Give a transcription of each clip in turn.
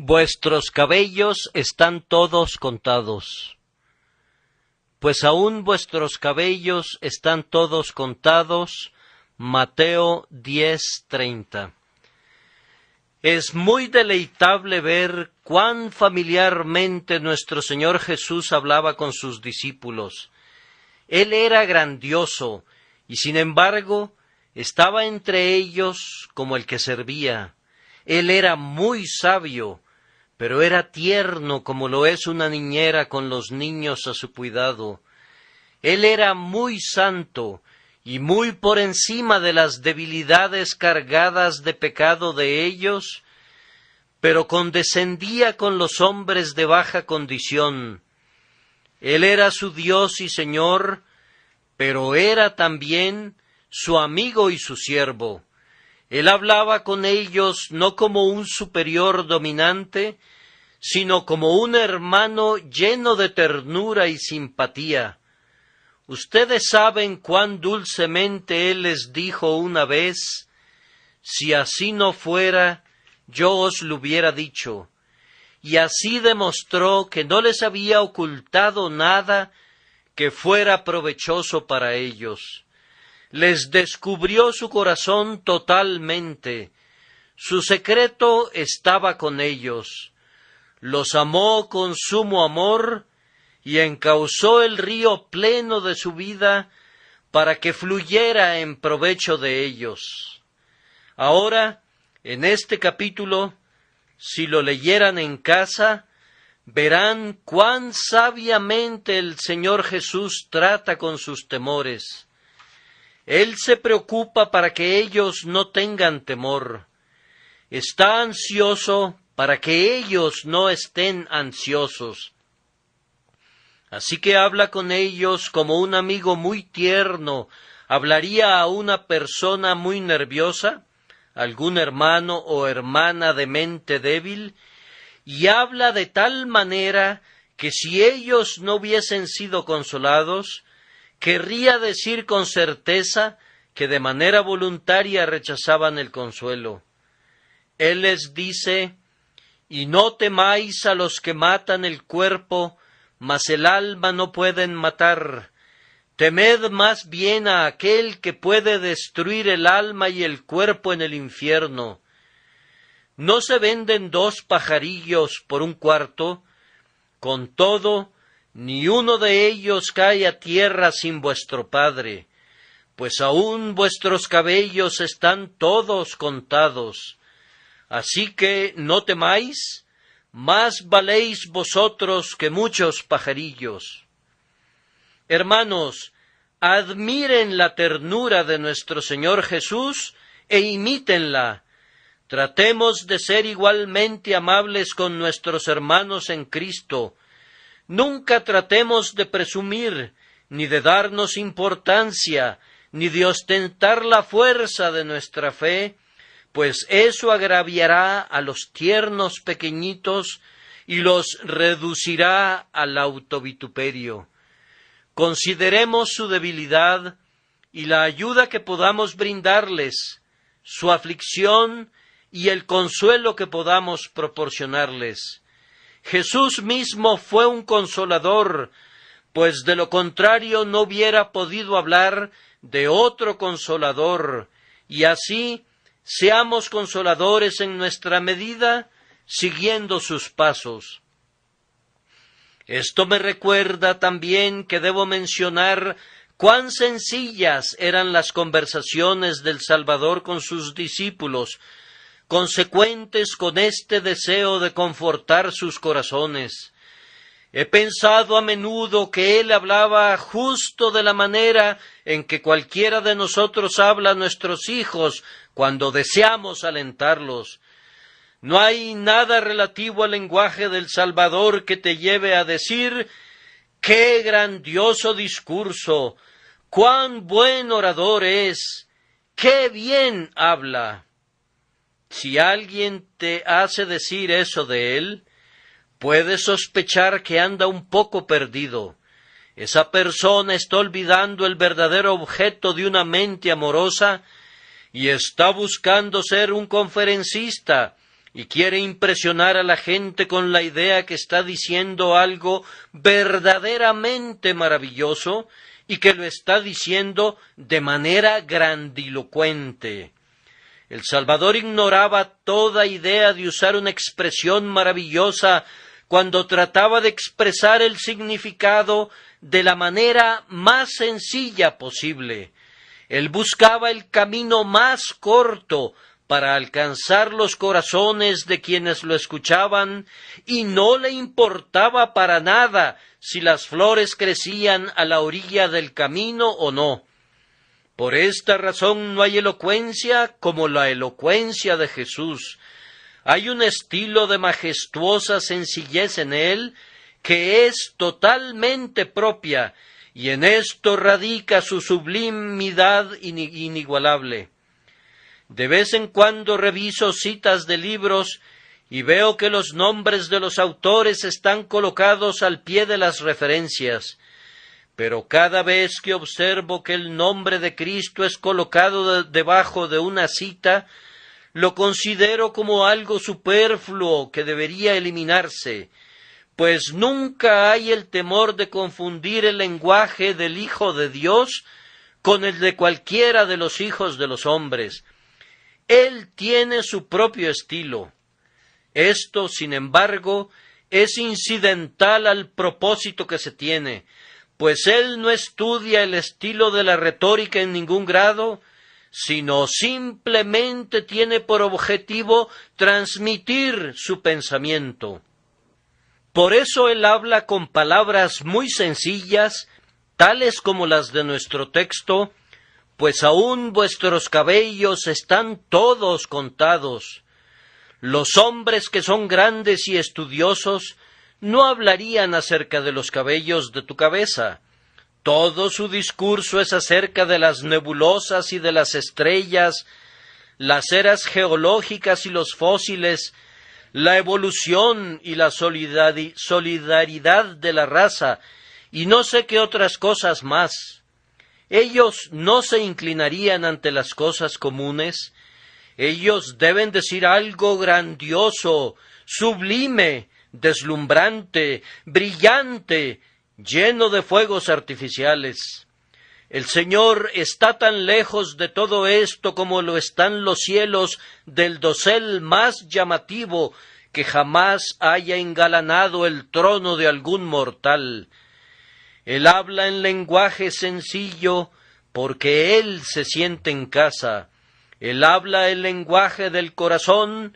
Vuestros cabellos están todos contados. Pues aún vuestros cabellos están todos contados. Mateo 10:30. Es muy deleitable ver cuán familiarmente nuestro Señor Jesús hablaba con sus discípulos. Él era grandioso y sin embargo estaba entre ellos como el que servía. Él era muy sabio, pero era tierno como lo es una niñera con los niños a su cuidado. Él era muy santo y muy por encima de las debilidades cargadas de pecado de ellos, pero condescendía con los hombres de baja condición. Él era su Dios y Señor, pero era también su amigo y su siervo. Él hablaba con ellos no como un superior dominante, sino como un hermano lleno de ternura y simpatía. Ustedes saben cuán dulcemente Él les dijo una vez: si así no fuera, yo os lo hubiera dicho. Y así demostró que no les había ocultado nada que fuera provechoso para ellos. Les descubrió su corazón totalmente. Su secreto estaba con ellos. Los amó con sumo amor y encauzó el río pleno de su vida para que fluyera en provecho de ellos. Ahora, en este capítulo, si lo leyeran en casa, verán cuán sabiamente el Señor Jesús trata con sus temores. Él se preocupa para que ellos no tengan temor. Está ansioso para que ellos no estén ansiosos. Así que habla con ellos como un amigo muy tierno hablaría a una persona muy nerviosa, algún hermano o hermana de mente débil, y habla de tal manera que si ellos no hubiesen sido consolados, querría decir con certeza que de manera voluntaria rechazaban el consuelo. Él les dice: y no temáis a los que matan el cuerpo, mas el alma no pueden matar. Temed más bien a aquel que puede destruir el alma y el cuerpo en el infierno. ¿No se venden 2 pajarillos por 1 cuarto? Con todo, ni uno de ellos cae a tierra sin vuestro Padre, pues aún vuestros cabellos están todos contados. Así que no temáis, más valéis vosotros que muchos pajarillos. Hermanos, admiren la ternura de nuestro Señor Jesús e imítenla. Tratemos de ser igualmente amables con nuestros hermanos en Cristo. Nunca tratemos de presumir, ni de darnos importancia, ni de ostentar la fuerza de nuestra fe, pues eso agraviará a los tiernos pequeñitos y los reducirá al autovituperio. Consideremos su debilidad y la ayuda que podamos brindarles, su aflicción y el consuelo que podamos proporcionarles. Jesús mismo fue un consolador, pues de lo contrario no hubiera podido hablar de otro consolador, y así seamos consoladores en nuestra medida, siguiendo sus pasos. Esto me recuerda también que debo mencionar cuán sencillas eran las conversaciones del Salvador con sus discípulos, consecuentes con este deseo de confortar sus corazones. He pensado a menudo que él hablaba justo de la manera en que cualquiera de nosotros habla a nuestros hijos cuando deseamos alentarlos. No hay nada relativo al lenguaje del Salvador que te lleve a decir: ¡qué grandioso discurso! ¡Cuán buen orador es! ¡Qué bien habla! Si alguien te hace decir eso de él, puedes sospechar que anda un poco perdido. Esa persona está olvidando el verdadero objeto de una mente amorosa y está buscando ser un conferencista, y quiere impresionar a la gente con la idea que está diciendo algo verdaderamente maravilloso y que lo está diciendo de manera grandilocuente. El Salvador ignoraba toda idea de usar una expresión maravillosa cuando trataba de expresar el significado de la manera más sencilla posible. Él buscaba el camino más corto para alcanzar los corazones de quienes lo escuchaban, y no le importaba para nada si las flores crecían a la orilla del camino o no. Por esta razón no hay elocuencia como la elocuencia de Jesús. Hay un estilo de majestuosa sencillez en él que es totalmente propia, y en esto radica su sublimidad inigualable. De vez en cuando reviso citas de libros y veo que los nombres de los autores están colocados al pie de las referencias, pero cada vez que observo que el nombre de Cristo es colocado debajo de una cita, lo considero como algo superfluo que debería eliminarse, pues nunca hay el temor de confundir el lenguaje del Hijo de Dios con el de cualquiera de los hijos de los hombres. Él tiene su propio estilo. Esto, sin embargo, es incidental al propósito que se tiene, pues él no estudia el estilo de la retórica en ningún grado, sino simplemente tiene por objetivo transmitir su pensamiento. Por eso él habla con palabras muy sencillas, tales como las de nuestro texto, pues aún vuestros cabellos están todos contados. Los hombres que son grandes y estudiosos no hablarían acerca de los cabellos de tu cabeza. Todo su discurso es acerca de las nebulosas y de las estrellas, las eras geológicas y los fósiles, la evolución y la solidaridad de la raza, y no sé qué otras cosas más. Ellos no se inclinarían ante las cosas comunes. Ellos deben decir algo grandioso, sublime, deslumbrante, brillante, lleno de fuegos artificiales. El Señor está tan lejos de todo esto como lo están los cielos del dosel más llamativo que jamás haya engalanado el trono de algún mortal. Él habla en lenguaje sencillo porque Él se siente en casa. Él habla el lenguaje del corazón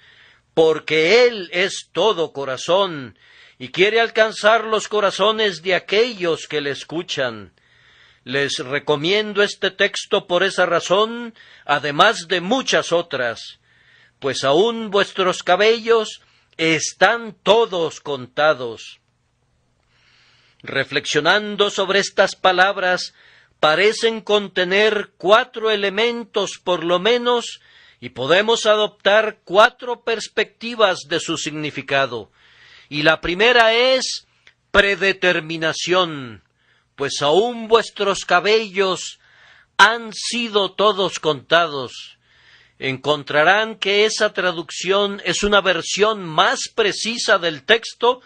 porque Él es todo corazón y quiere alcanzar los corazones de aquellos que le escuchan. Les recomiendo este texto por esa razón, además de muchas otras, pues aún vuestros cabellos están todos contados. Reflexionando sobre estas palabras, parecen contener 4 elementos por lo menos, y podemos adoptar 4 perspectivas de su significado. Y la primera es predeterminación, pues aún vuestros cabellos han sido todos contados. Encontrarán que esa traducción es una versión más precisa del texto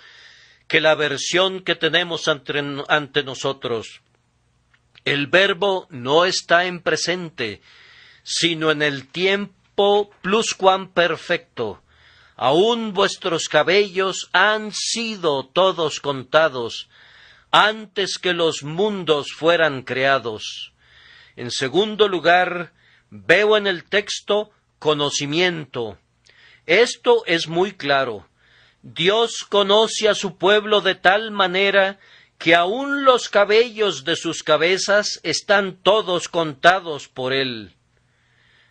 que la versión que tenemos ante nosotros. El verbo no está en presente, sino en el tiempo pluscuamperfecto. Aún vuestros cabellos han sido todos contados, antes que los mundos fueran creados. En segundo lugar, veo en el texto conocimiento. Esto es muy claro. Dios conoce a su pueblo de tal manera que aún los cabellos de sus cabezas están todos contados por Él.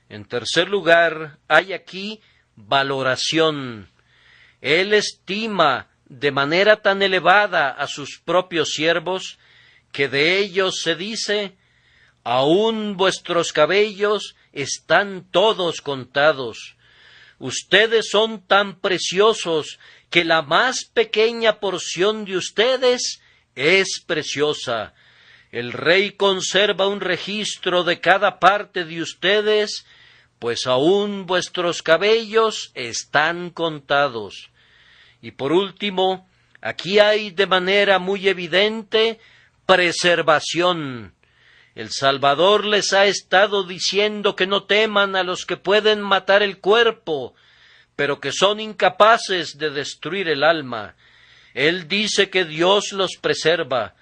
En tercer lugar, hay aquí valoración. Él estima de manera tan elevada a sus propios siervos que de ellos se dice: aún vuestros cabellos están todos contados. Ustedes son tan preciosos que la más pequeña porción de ustedes es preciosa. El Rey conserva un registro de cada parte de ustedes pues aún vuestros cabellos están contados. Y por último, aquí hay de manera muy evidente preservación. El Salvador les ha estado diciendo que no teman a los que pueden matar el cuerpo, pero que son incapaces de destruir el alma. Él dice que Dios los preserva.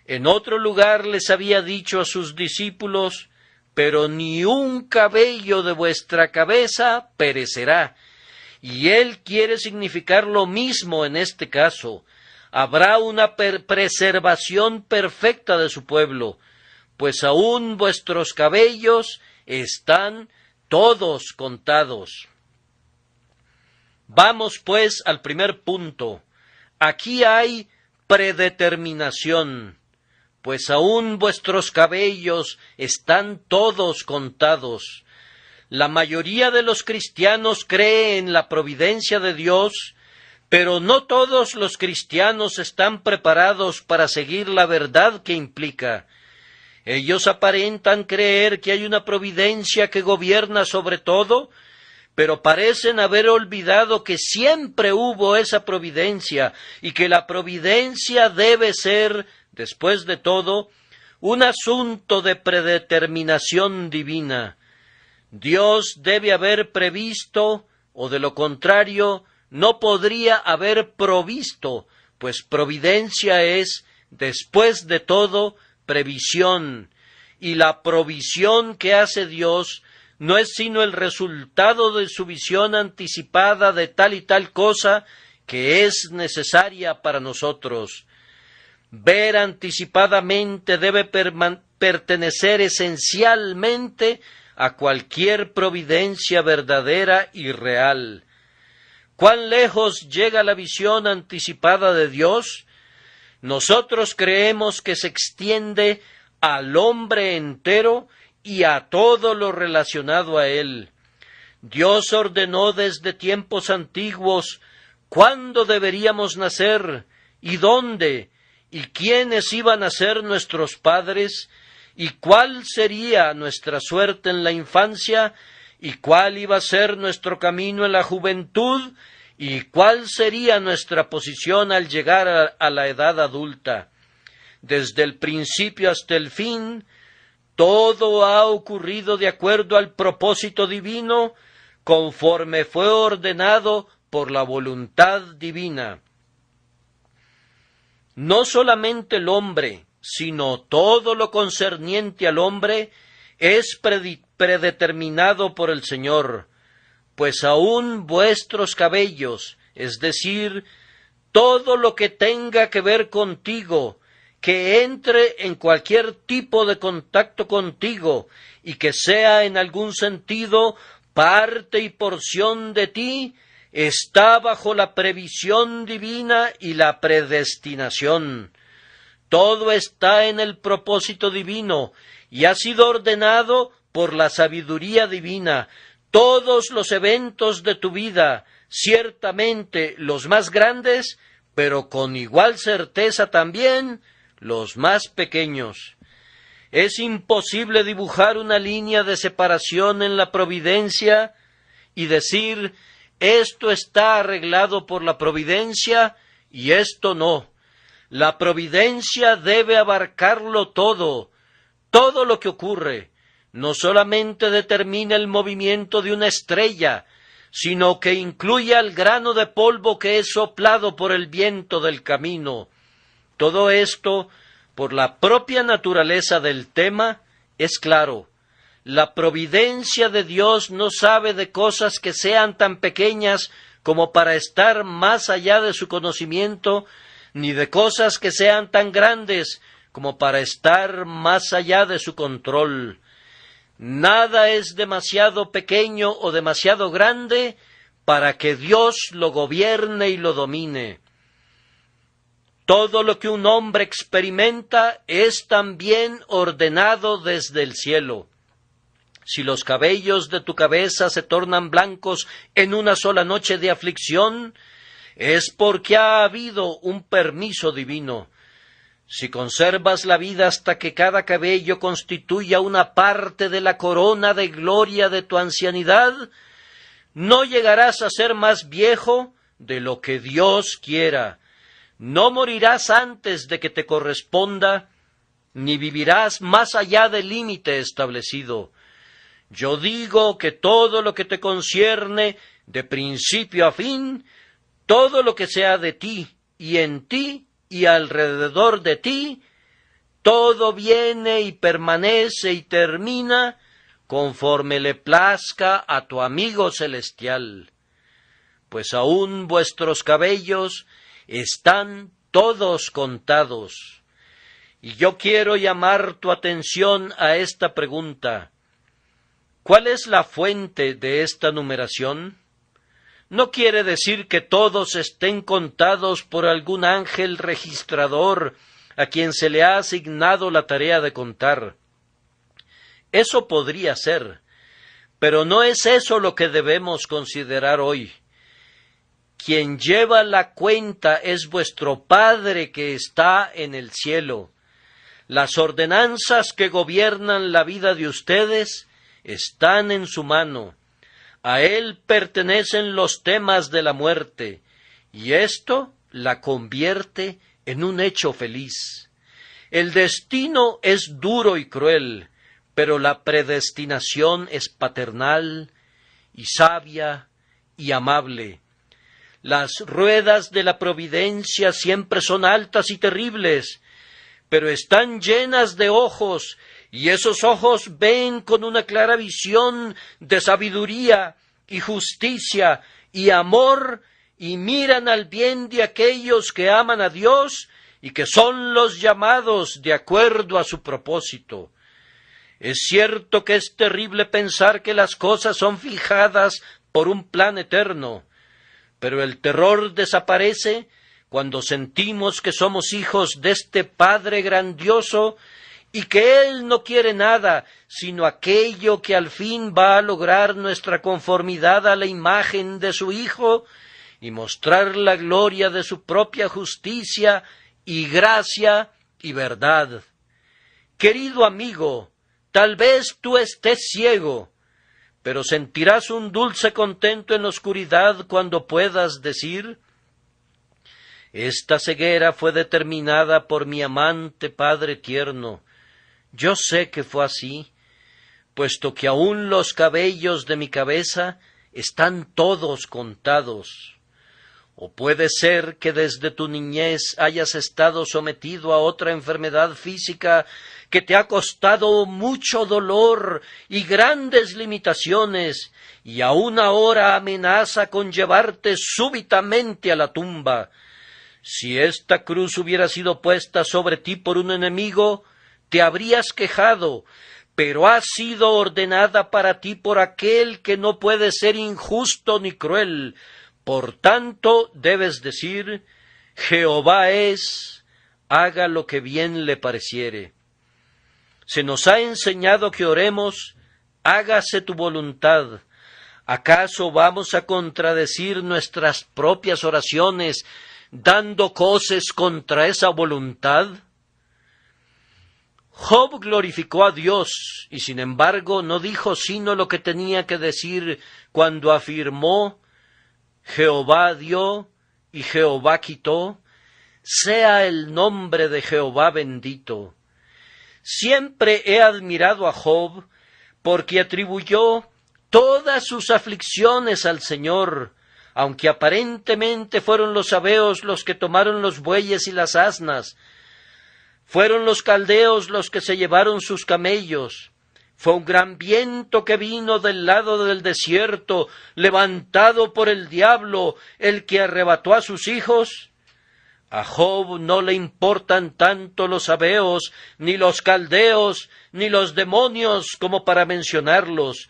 En otro lugar les había dicho a sus discípulos: pero ni un cabello de vuestra cabeza perecerá. Y Él quiere significar lo mismo en este caso. Habrá una preservación perfecta de su pueblo, pues aún vuestros cabellos están todos contados. Vamos pues al primer punto. Aquí hay predeterminación, pues aún vuestros cabellos están todos contados. La mayoría de los cristianos cree en la providencia de Dios, pero no todos los cristianos están preparados para seguir la verdad que implica. Ellos aparentan creer que hay una providencia que gobierna sobre todo, pero parecen haber olvidado que siempre hubo esa providencia y que la providencia debe ser, después de todo, un asunto de predeterminación divina. Dios debe haber previsto, o de lo contrario, no podría haber provisto, pues providencia es, después de todo, previsión, y la provisión que hace Dios no es sino el resultado de su visión anticipada de tal y tal cosa que es necesaria para nosotros. Ver anticipadamente debe pertenecer esencialmente a cualquier providencia verdadera y real. ¿Cuán lejos llega la visión anticipada de Dios? Nosotros creemos que se extiende al hombre entero y a todo lo relacionado a él. Dios ordenó desde tiempos antiguos cuándo deberíamos nacer y dónde, y quiénes iban a ser nuestros padres, y cuál sería nuestra suerte en la infancia, y cuál iba a ser nuestro camino en la juventud, y cuál sería nuestra posición al llegar a la edad adulta. Desde el principio hasta el fin, todo ha ocurrido de acuerdo al propósito divino, conforme fue ordenado por la voluntad divina. No solamente el hombre, sino todo lo concerniente al hombre es predeterminado por el Señor, pues aún vuestros cabellos, es decir, todo lo que tenga que ver contigo, que entre en cualquier tipo de contacto contigo y que sea en algún sentido parte y porción de ti, está bajo la previsión divina y la predestinación. Todo está en el propósito divino y ha sido ordenado por la sabiduría divina. Todos los eventos de tu vida, ciertamente los más grandes, pero con igual certeza también los más pequeños. Es imposible dibujar una línea de separación en la providencia y decir: esto está arreglado por la providencia y esto no. La providencia debe abarcarlo todo. Todo lo que ocurre no solamente determina el movimiento de una estrella, sino que incluye al grano de polvo que es soplado por el viento del camino. Todo esto, por la propia naturaleza del tema, es claro. La providencia de Dios no sabe de cosas que sean tan pequeñas como para estar más allá de su conocimiento, ni de cosas que sean tan grandes como para estar más allá de su control. Nada es demasiado pequeño o demasiado grande para que Dios lo gobierne y lo domine. Todo lo que un hombre experimenta es también ordenado desde el cielo. Si los cabellos de tu cabeza se tornan blancos en una sola noche de aflicción, es porque ha habido un permiso divino. Si conservas la vida hasta que cada cabello constituya una parte de la corona de gloria de tu ancianidad, no llegarás a ser más viejo de lo que Dios quiera. No morirás antes de que te corresponda, ni vivirás más allá del límite establecido. Yo digo que todo lo que te concierne, de principio a fin, todo lo que sea de ti y en ti y alrededor de ti, todo viene y permanece y termina conforme le plazca a tu amigo celestial. Pues aún vuestros cabellos están todos contados. Y yo quiero llamar tu atención a esta pregunta. ¿Cuál es la fuente de esta numeración? No quiere decir que todos estén contados por algún ángel registrador a quien se le ha asignado la tarea de contar. Eso podría ser, pero no es eso lo que debemos considerar hoy. Quien lleva la cuenta es vuestro Padre que está en el cielo. Las ordenanzas que gobiernan la vida de ustedes están en su mano. A él pertenecen los temas de la muerte, y esto la convierte en un hecho feliz. El destino es duro y cruel, pero la predestinación es paternal y sabia y amable. Las ruedas de la providencia siempre son altas y terribles, pero están llenas de ojos, y esos ojos ven con una clara visión de sabiduría y justicia y amor, y miran al bien de aquellos que aman a Dios y que son los llamados de acuerdo a su propósito. Es cierto que es terrible pensar que las cosas son fijadas por un plan eterno, pero el terror desaparece cuando sentimos que somos hijos de este Padre grandioso y que Él no quiere nada sino aquello que al fin va a lograr nuestra conformidad a la imagen de su Hijo y mostrar la gloria de su propia justicia y gracia y verdad. Querido amigo, tal vez tú estés ciego, pero sentirás un dulce contento en la oscuridad cuando puedas decir: esta ceguera fue determinada por mi amante Padre tierno. Yo sé que fue así, puesto que aún los cabellos de mi cabeza están todos contados. O puede ser que desde tu niñez hayas estado sometido a otra enfermedad física que te ha costado mucho dolor y grandes limitaciones, y aún ahora amenaza con llevarte súbitamente a la tumba. Si esta cruz hubiera sido puesta sobre ti por un enemigo, te habrías quejado, pero ha sido ordenada para ti por aquel que no puede ser injusto ni cruel. Por tanto, debes decir: Jehová es, haga lo que bien le pareciere. Se nos ha enseñado que oremos: hágase tu voluntad. ¿Acaso vamos a contradecir nuestras propias oraciones dando coces contra esa voluntad? Job glorificó a Dios y sin embargo no dijo sino lo que tenía que decir cuando afirmó: Jehová dio y Jehová quitó, sea el nombre de Jehová bendito. Siempre he admirado a Job porque atribuyó todas sus aflicciones al Señor, aunque aparentemente fueron los sabeos los que tomaron los bueyes y las asnas. Fueron los caldeos los que se llevaron sus camellos. Fue un gran viento que vino del lado del desierto, levantado por el diablo, el que arrebató a sus hijos. A Job no le importan tanto los sabeos, ni los caldeos, ni los demonios como para mencionarlos,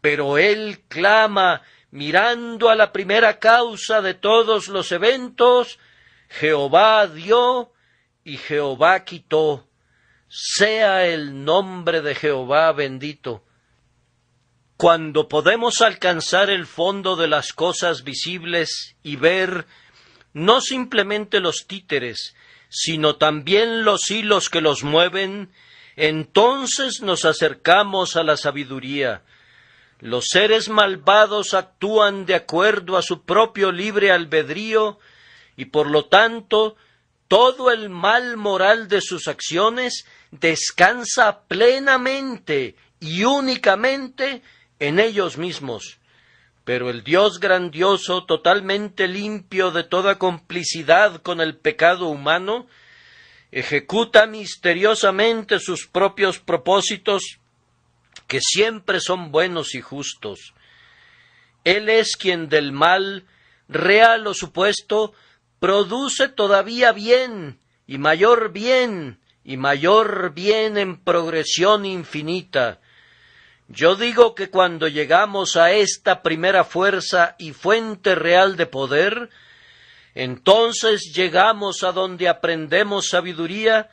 pero él clama, mirando a la primera causa de todos los eventos: Jehová dio y Jehová quitó, sea el nombre de Jehová bendito. Cuando podemos alcanzar el fondo de las cosas visibles y ver no simplemente los títeres, sino también los hilos que los mueven, entonces nos acercamos a la sabiduría. Los seres malvados actúan de acuerdo a su propio libre albedrío, y por lo tanto, todo el mal moral de sus acciones descansa plenamente y únicamente en ellos mismos. Pero el Dios grandioso, totalmente limpio de toda complicidad con el pecado humano, ejecuta misteriosamente sus propios propósitos, que siempre son buenos y justos. Él es quien del mal, real o supuesto, produce todavía bien y mayor bien en progresión infinita. Yo digo que cuando llegamos a esta primera fuerza y fuente real de poder, entonces llegamos a donde aprendemos sabiduría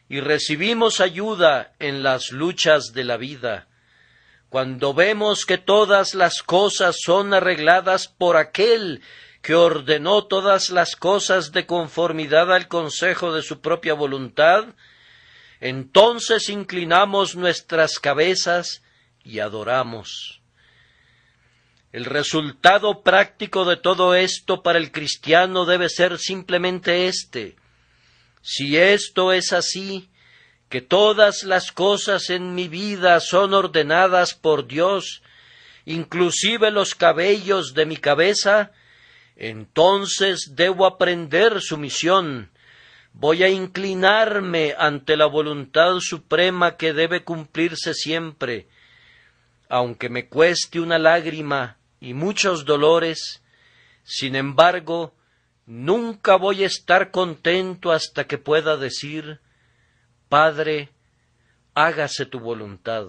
y recibimos ayuda en las luchas de la vida. Cuando vemos que todas las cosas son arregladas por aquel que ordenó todas las cosas de conformidad al consejo de su propia voluntad, entonces inclinamos nuestras cabezas y adoramos. El resultado práctico de todo esto para el cristiano debe ser simplemente este: si esto es así, que todas las cosas en mi vida son ordenadas por Dios, inclusive los cabellos de mi cabeza, entonces debo aprender sumisión. Voy a inclinarme ante la voluntad suprema que debe cumplirse siempre. Aunque me cueste una lágrima y muchos dolores, sin embargo, nunca voy a estar contento hasta que pueda decir: Padre, hágase tu voluntad.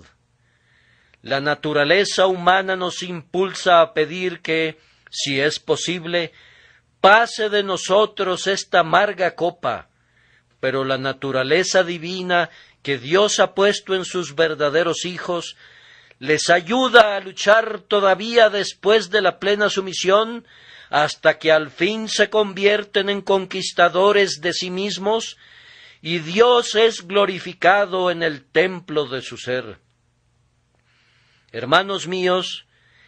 La naturaleza humana nos impulsa a pedir que, si es posible, pase de nosotros esta amarga copa, pero la naturaleza divina que Dios ha puesto en sus verdaderos hijos les ayuda a luchar todavía después de la plena sumisión, hasta que al fin se convierten en conquistadores de sí mismos, y Dios es glorificado en el templo de su ser. Hermanos míos,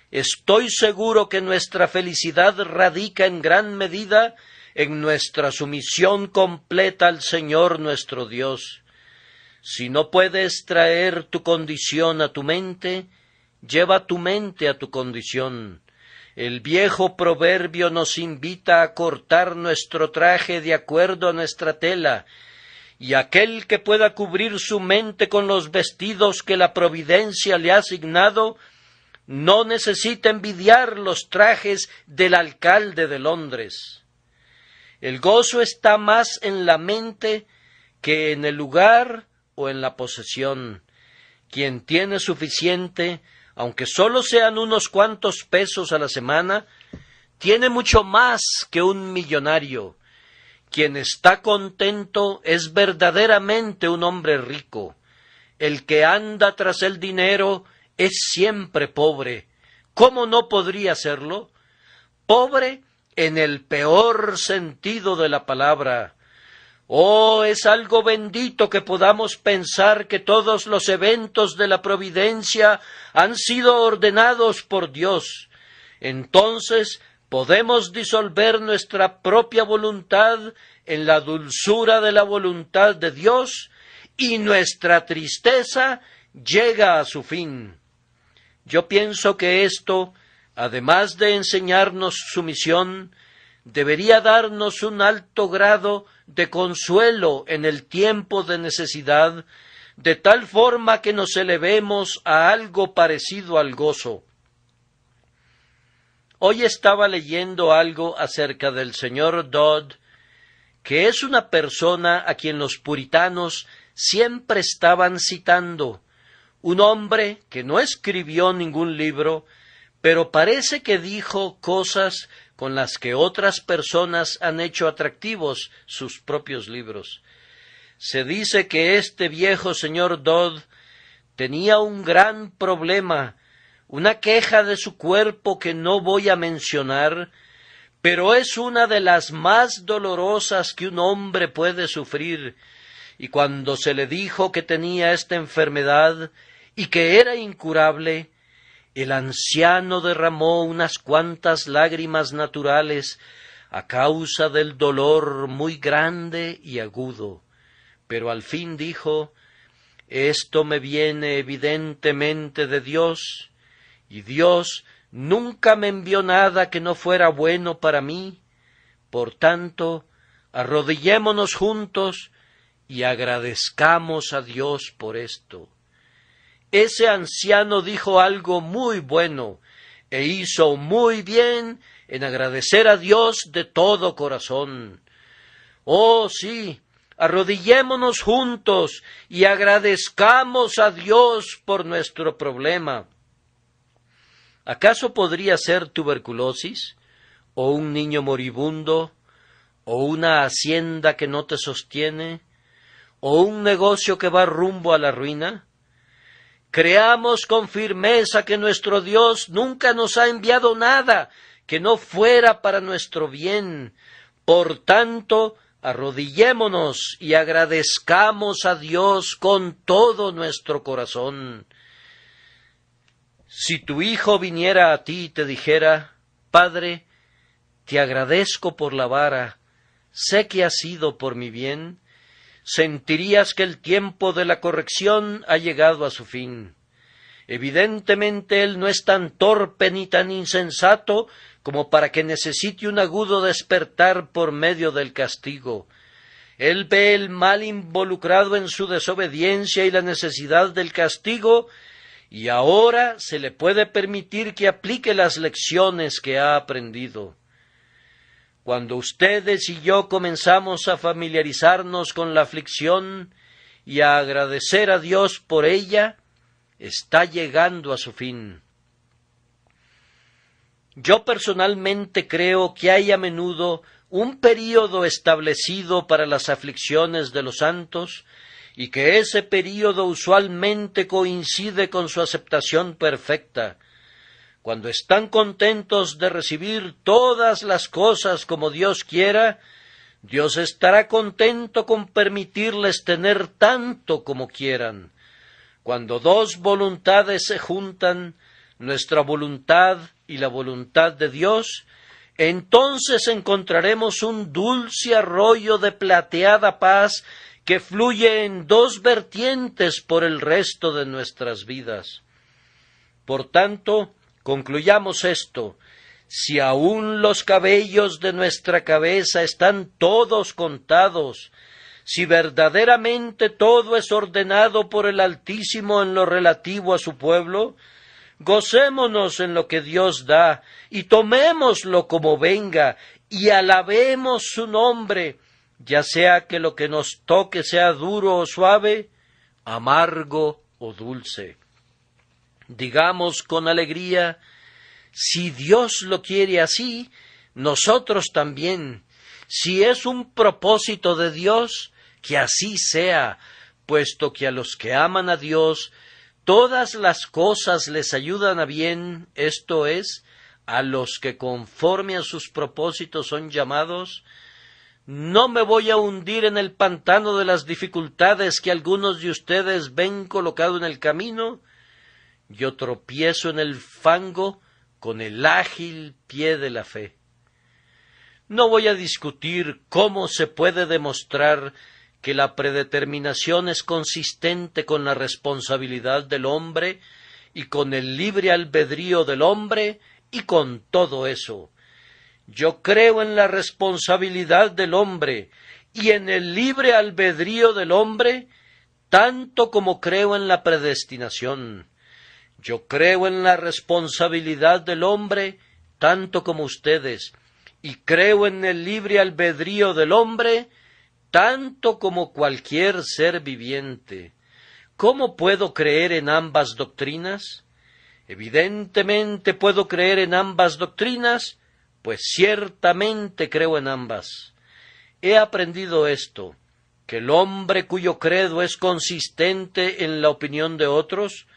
estoy seguro que nuestra felicidad radica en gran medida en nuestra sumisión completa al Señor nuestro Dios. Si no puedes traer tu condición a tu mente, lleva tu mente a tu condición. El viejo proverbio nos invita a cortar nuestro traje de acuerdo a nuestra tela, y aquel que pueda cubrir su mente con los vestidos que la providencia le ha asignado, no necesita envidiar los trajes del alcalde de Londres. El gozo está más en la mente que en el lugar o en la posesión. Quien tiene suficiente, aunque solo sean unos cuantos pesos a la semana, tiene mucho más que un millonario. Quien está contento es verdaderamente un hombre rico. El que anda tras el dinero es siempre pobre. ¿Cómo no podría serlo? Pobre en el peor sentido de la palabra. Oh, es algo bendito que podamos pensar que todos los eventos de la providencia han sido ordenados por Dios. Entonces podemos disolver nuestra propia voluntad en la dulzura de la voluntad de Dios, y nuestra tristeza llega a su fin. Yo pienso que esto, además de enseñarnos sumisión, debería darnos un alto grado de consuelo en el tiempo de necesidad, de tal forma que nos elevemos a algo parecido al gozo. Hoy estaba leyendo algo acerca del señor Dodd, que es una persona a quien los puritanos siempre estaban citando, un hombre que no escribió ningún libro, pero parece que dijo cosas con las que otras personas han hecho atractivos sus propios libros. Se dice que este viejo señor Dodd tenía un gran problema, una queja de su cuerpo que no voy a mencionar, pero es una de las más dolorosas que un hombre puede sufrir, y cuando se le dijo que tenía esta enfermedad y que era incurable, el anciano derramó unas cuantas lágrimas naturales a causa del dolor muy grande y agudo, pero al fin dijo: esto me viene evidentemente de Dios, y Dios nunca me envió nada que no fuera bueno para mí. Por tanto, arrodillémonos juntos y agradezcamos a Dios por esto. Ese anciano dijo algo muy bueno e hizo muy bien en agradecer a Dios de todo corazón. Oh, sí, arrodillémonos juntos y agradezcamos a Dios por nuestro problema. ¿Acaso podría ser tuberculosis, o un niño moribundo, o una hacienda que no te sostiene, o un negocio que va rumbo a la ruina? Creamos con firmeza que nuestro Dios nunca nos ha enviado nada que no fuera para nuestro bien. Por tanto, arrodillémonos y agradezcamos a Dios con todo nuestro corazón. Si tu hijo viniera a ti y te dijera: Padre, te agradezco por la vara, sé que ha sido por mi bien, sentirías que el tiempo de la corrección ha llegado a su fin. Evidentemente él no es tan torpe ni tan insensato como para que necesite un agudo despertar por medio del castigo. Él ve el mal involucrado en su desobediencia y la necesidad del castigo, y ahora se le puede permitir que aplique las lecciones que ha aprendido. Cuando ustedes y yo comenzamos a familiarizarnos con la aflicción y a agradecer a Dios por ella, está llegando a su fin. Yo personalmente creo que hay a menudo un período establecido para las aflicciones de los santos, y que ese período usualmente coincide con su aceptación perfecta. Cuando están contentos de recibir todas las cosas como Dios quiera, Dios estará contento con permitirles tener tanto como quieran. Cuando dos voluntades se juntan, nuestra voluntad y la voluntad de Dios, entonces encontraremos un dulce arroyo de plateada paz que fluye en dos vertientes por el resto de nuestras vidas. Por tanto, concluyamos esto: si aún los cabellos de nuestra cabeza están todos contados, si verdaderamente todo es ordenado por el Altísimo en lo relativo a su pueblo, gocémonos en lo que Dios da, y tomémoslo como venga, y alabemos su nombre, ya sea que lo que nos toque sea duro o suave, amargo o dulce. Digamos con alegría: si Dios lo quiere así, nosotros también. Si es un propósito de Dios, que así sea, puesto que a los que aman a Dios, todas las cosas les ayudan a bien, esto es, a los que conforme a sus propósitos son llamados. No me voy a hundir en el pantano de las dificultades que algunos de ustedes ven colocado en el camino. Yo tropiezo en el fango con el ágil pie de la fe. No voy a discutir cómo se puede demostrar que la predeterminación es consistente con la responsabilidad del hombre y con el libre albedrío del hombre, y con todo eso. Yo creo en la responsabilidad del hombre y en el libre albedrío del hombre, tanto como creo en la predestinación. Yo creo en la responsabilidad del hombre, tanto como ustedes, y creo en el libre albedrío del hombre, tanto como cualquier ser viviente. ¿Cómo puedo creer en ambas doctrinas? Evidentemente puedo creer en ambas doctrinas, pues ciertamente creo en ambas. He aprendido esto, que el hombre cuyo credo es consistente en la opinión de otros,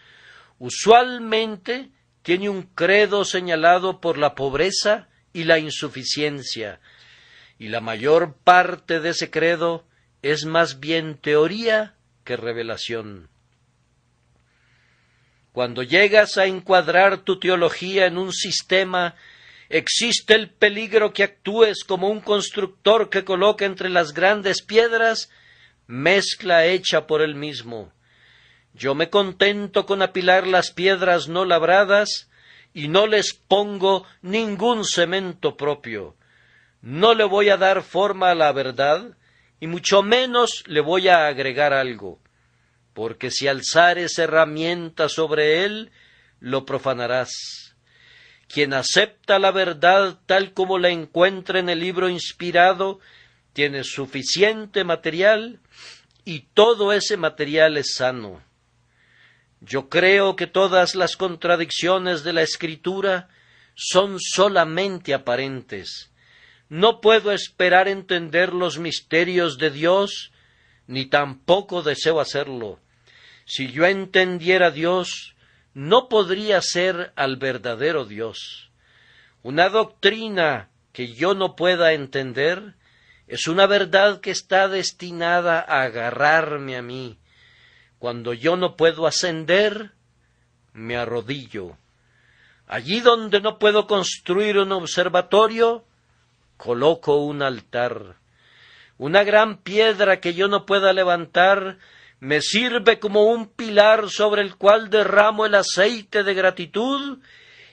usualmente tiene un credo señalado por la pobreza y la insuficiencia, y la mayor parte de ese credo es más bien teoría que revelación. Cuando llegas a encuadrar tu teología en un sistema, existe el peligro que actúes como un constructor que coloca entre las grandes piedras mezcla hecha por él mismo. Yo me contento con apilar las piedras no labradas y no les pongo ningún cemento propio. No le voy a dar forma a la verdad, y mucho menos le voy a agregar algo, porque si alzares herramienta sobre él, lo profanarás. Quien acepta la verdad tal como la encuentra en el libro inspirado, tiene suficiente material, y todo ese material es sano. Yo creo que todas las contradicciones de la Escritura son solamente aparentes. No puedo esperar entender los misterios de Dios, ni tampoco deseo hacerlo. Si yo entendiera a Dios, no podría ser al verdadero Dios. Una doctrina que yo no pueda entender es una verdad que está destinada a agarrarme a mí. Cuando yo no puedo ascender, me arrodillo. Allí donde no puedo construir un observatorio, coloco un altar. Una gran piedra que yo no pueda levantar me sirve como un pilar sobre el cual derramo el aceite de gratitud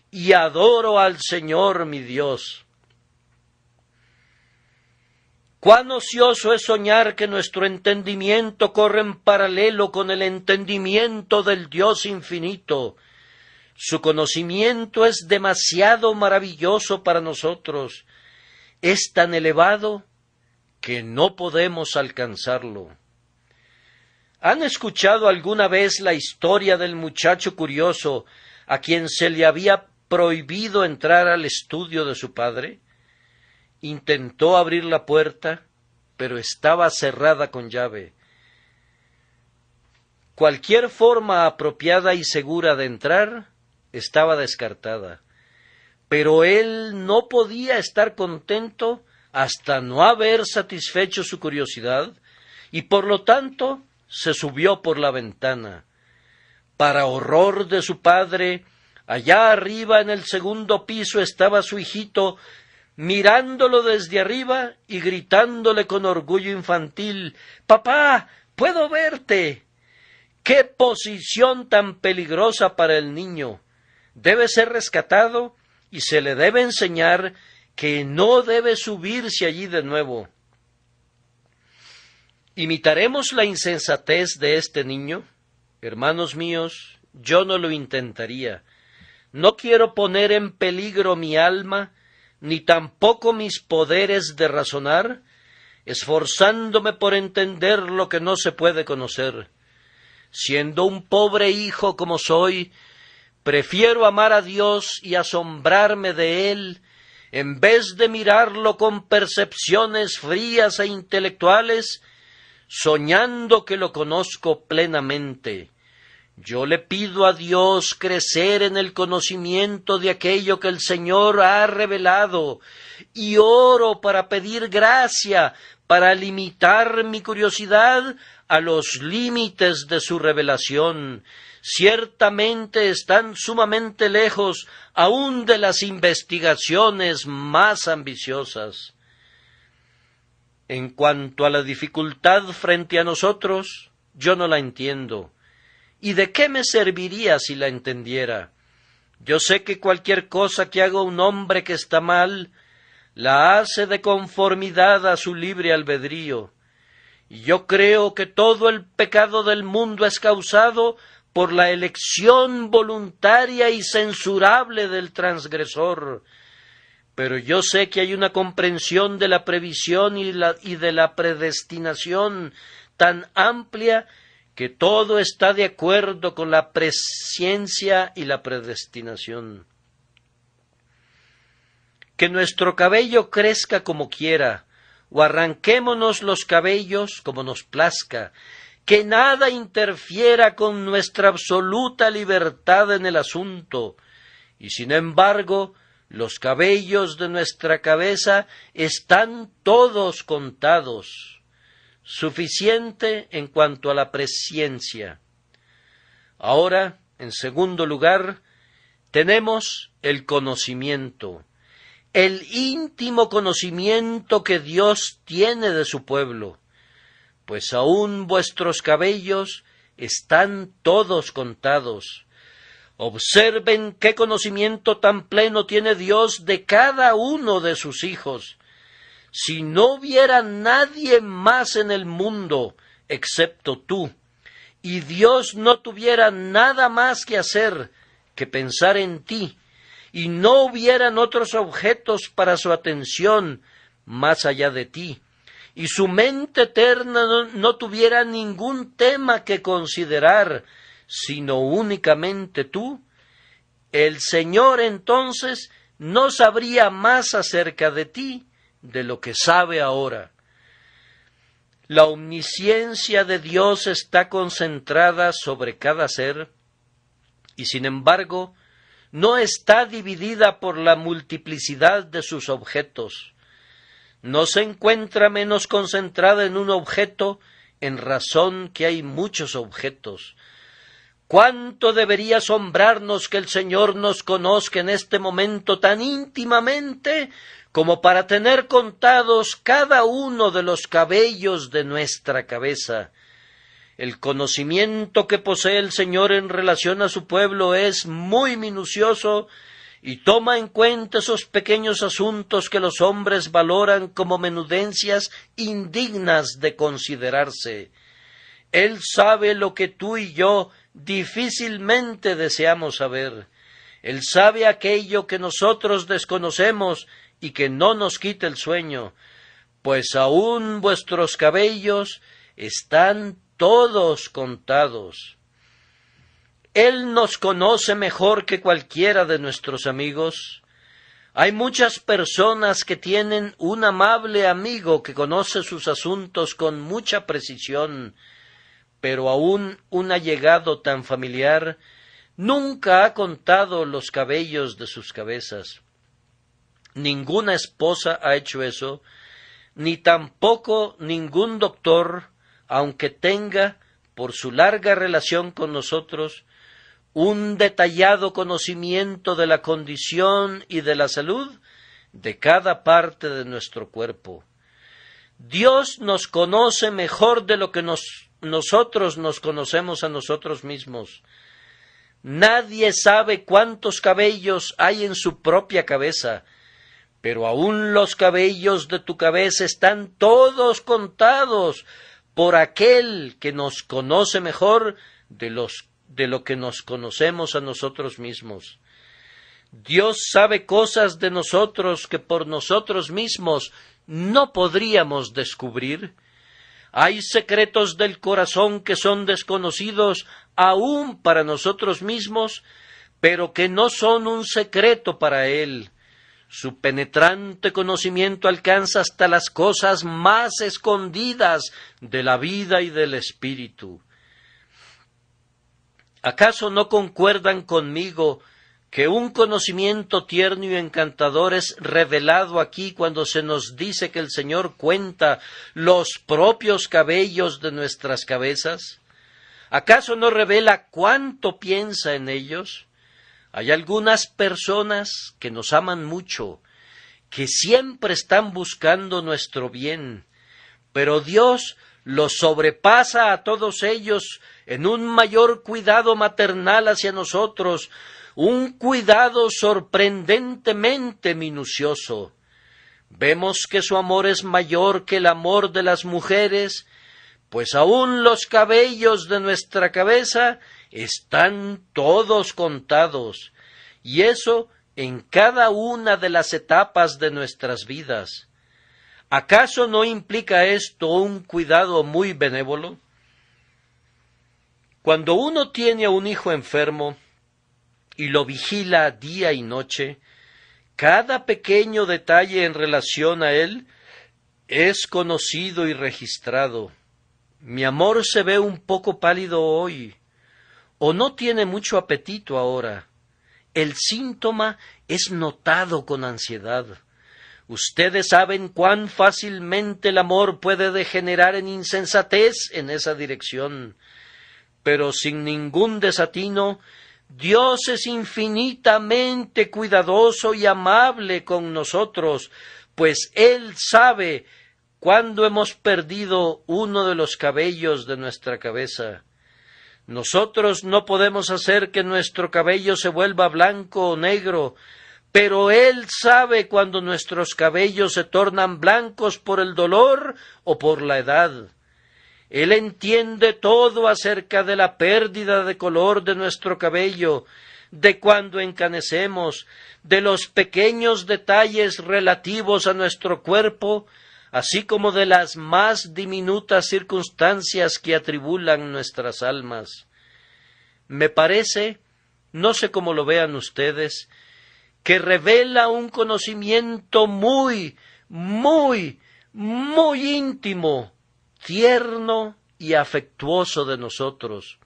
y adoro al Señor mi Dios. Cuán ocioso es soñar que nuestro entendimiento corre en paralelo con el entendimiento del Dios infinito. Su conocimiento es demasiado maravilloso para nosotros. Es tan elevado que no podemos alcanzarlo. ¿Han escuchado alguna vez la historia del muchacho curioso a quien se le había prohibido entrar al estudio de su padre? Intentó abrir la puerta, pero estaba cerrada con llave. Cualquier forma apropiada y segura de entrar estaba descartada, pero él no podía estar contento hasta no haber satisfecho su curiosidad, y por lo tanto se subió por la ventana. Para horror de su padre, allá arriba en el segundo piso estaba su hijito, mirándolo desde arriba y gritándole con orgullo infantil: «¡Papá, puedo verte!». ¡Qué posición tan peligrosa para el niño! Debe ser rescatado y se le debe enseñar que no debe subirse allí de nuevo. ¿Imitaremos la insensatez de este niño? Hermanos míos, yo no lo intentaría. No quiero poner en peligro mi alma, ni tampoco mis poderes de razonar, esforzándome por entender lo que no se puede conocer. Siendo un pobre hijo como soy, prefiero amar a Dios y asombrarme de Él, en vez de mirarlo con percepciones frías e intelectuales, soñando que lo conozco plenamente. Yo le pido a Dios crecer en el conocimiento de aquello que el Señor ha revelado, y oro para pedir gracia para limitar mi curiosidad a los límites de su revelación. Ciertamente están sumamente lejos aún de las investigaciones más ambiciosas. En cuanto a la dificultad frente a nosotros, yo no la entiendo. ¿Y de qué me serviría si la entendiera? Yo sé que cualquier cosa que haga un hombre que está mal, la hace de conformidad a su libre albedrío. Y yo creo que todo el pecado del mundo es causado por la elección voluntaria y censurable del transgresor. Pero yo sé que hay una comprensión de la previsión y de la predestinación tan amplia que todo está de acuerdo con la presciencia y la predestinación. Que nuestro cabello crezca como quiera, o arranquémonos los cabellos como nos plazca, que nada interfiera con nuestra absoluta libertad en el asunto, y sin embargo, los cabellos de nuestra cabeza están todos contados. Suficiente en cuanto a la presciencia. Ahora, en segundo lugar, tenemos el conocimiento, el íntimo conocimiento que Dios tiene de su pueblo, pues aún vuestros cabellos están todos contados. Observen qué conocimiento tan pleno tiene Dios de cada uno de sus hijos. Si no hubiera nadie más en el mundo excepto tú, y Dios no tuviera nada más que hacer que pensar en ti, y no hubieran otros objetos para su atención más allá de ti, y su mente eterna no tuviera ningún tema que considerar, sino únicamente tú, el Señor entonces no sabría más acerca de ti de lo que sabe ahora. La omnisciencia de Dios está concentrada sobre cada ser, y sin embargo no está dividida por la multiplicidad de sus objetos. No se encuentra menos concentrada en un objeto en razón que hay muchos objetos. ¿Cuánto debería asombrarnos que el Señor nos conozca en este momento tan íntimamente como para tener contados cada uno de los cabellos de nuestra cabeza? El conocimiento que posee el Señor en relación a su pueblo es muy minucioso y toma en cuenta esos pequeños asuntos que los hombres valoran como menudencias indignas de considerarse. Él sabe lo que tú y yo difícilmente deseamos saber. Él sabe aquello que nosotros desconocemos y que no nos quita el sueño, pues aún vuestros cabellos están todos contados. Él nos conoce mejor que cualquiera de nuestros amigos. Hay muchas personas que tienen un amable amigo que conoce sus asuntos con mucha precisión, pero aún un allegado tan familiar nunca ha contado los cabellos de sus cabezas. Ninguna esposa ha hecho eso, ni tampoco ningún doctor, aunque tenga, por su larga relación con nosotros, un detallado conocimiento de la condición y de la salud de cada parte de nuestro cuerpo. Dios nos conoce mejor de lo que nosotros nos conocemos a nosotros mismos. Nadie sabe cuántos cabellos hay en su propia cabeza, pero aún los cabellos de tu cabeza están todos contados por aquel que nos conoce mejor de lo que nos conocemos a nosotros mismos. Dios sabe cosas de nosotros que por nosotros mismos no podríamos descubrir. Hay secretos del corazón que son desconocidos aún para nosotros mismos, pero que no son un secreto para Él. Su penetrante conocimiento alcanza hasta las cosas más escondidas de la vida y del espíritu. ¿Acaso no concuerdan conmigo que un conocimiento tierno y encantador es revelado aquí cuando se nos dice que el Señor cuenta los propios cabellos de nuestras cabezas? ¿Acaso no revela cuánto piensa en ellos? Hay algunas personas que nos aman mucho, que siempre están buscando nuestro bien, pero Dios los sobrepasa a todos ellos en un mayor cuidado maternal hacia nosotros, un cuidado sorprendentemente minucioso. Vemos que su amor es mayor que el amor de las mujeres, pues aún los cabellos de nuestra cabeza están todos contados, y eso en cada una de las etapas de nuestras vidas. ¿Acaso no implica esto un cuidado muy benévolo? Cuando uno tiene a un hijo enfermo y lo vigila día y noche, cada pequeño detalle en relación a él es conocido y registrado. Mi amor se ve un poco pálido hoy, o no tiene mucho apetito ahora, el síntoma es notado con ansiedad. Ustedes saben cuán fácilmente el amor puede degenerar en insensatez en esa dirección, pero sin ningún desatino, Dios es infinitamente cuidadoso y amable con nosotros, pues Él sabe cuándo hemos perdido uno de los cabellos de nuestra cabeza. Nosotros no podemos hacer que nuestro cabello se vuelva blanco o negro, pero Él sabe cuando nuestros cabellos se tornan blancos por el dolor o por la edad. Él entiende todo acerca de la pérdida de color de nuestro cabello, de cuando encanecemos, de los pequeños detalles relativos a nuestro cuerpo, así como de las más diminutas circunstancias que atribulan nuestras almas. Me parece, no sé cómo lo vean ustedes, que revela un conocimiento muy íntimo, tierno y afectuoso de nosotros.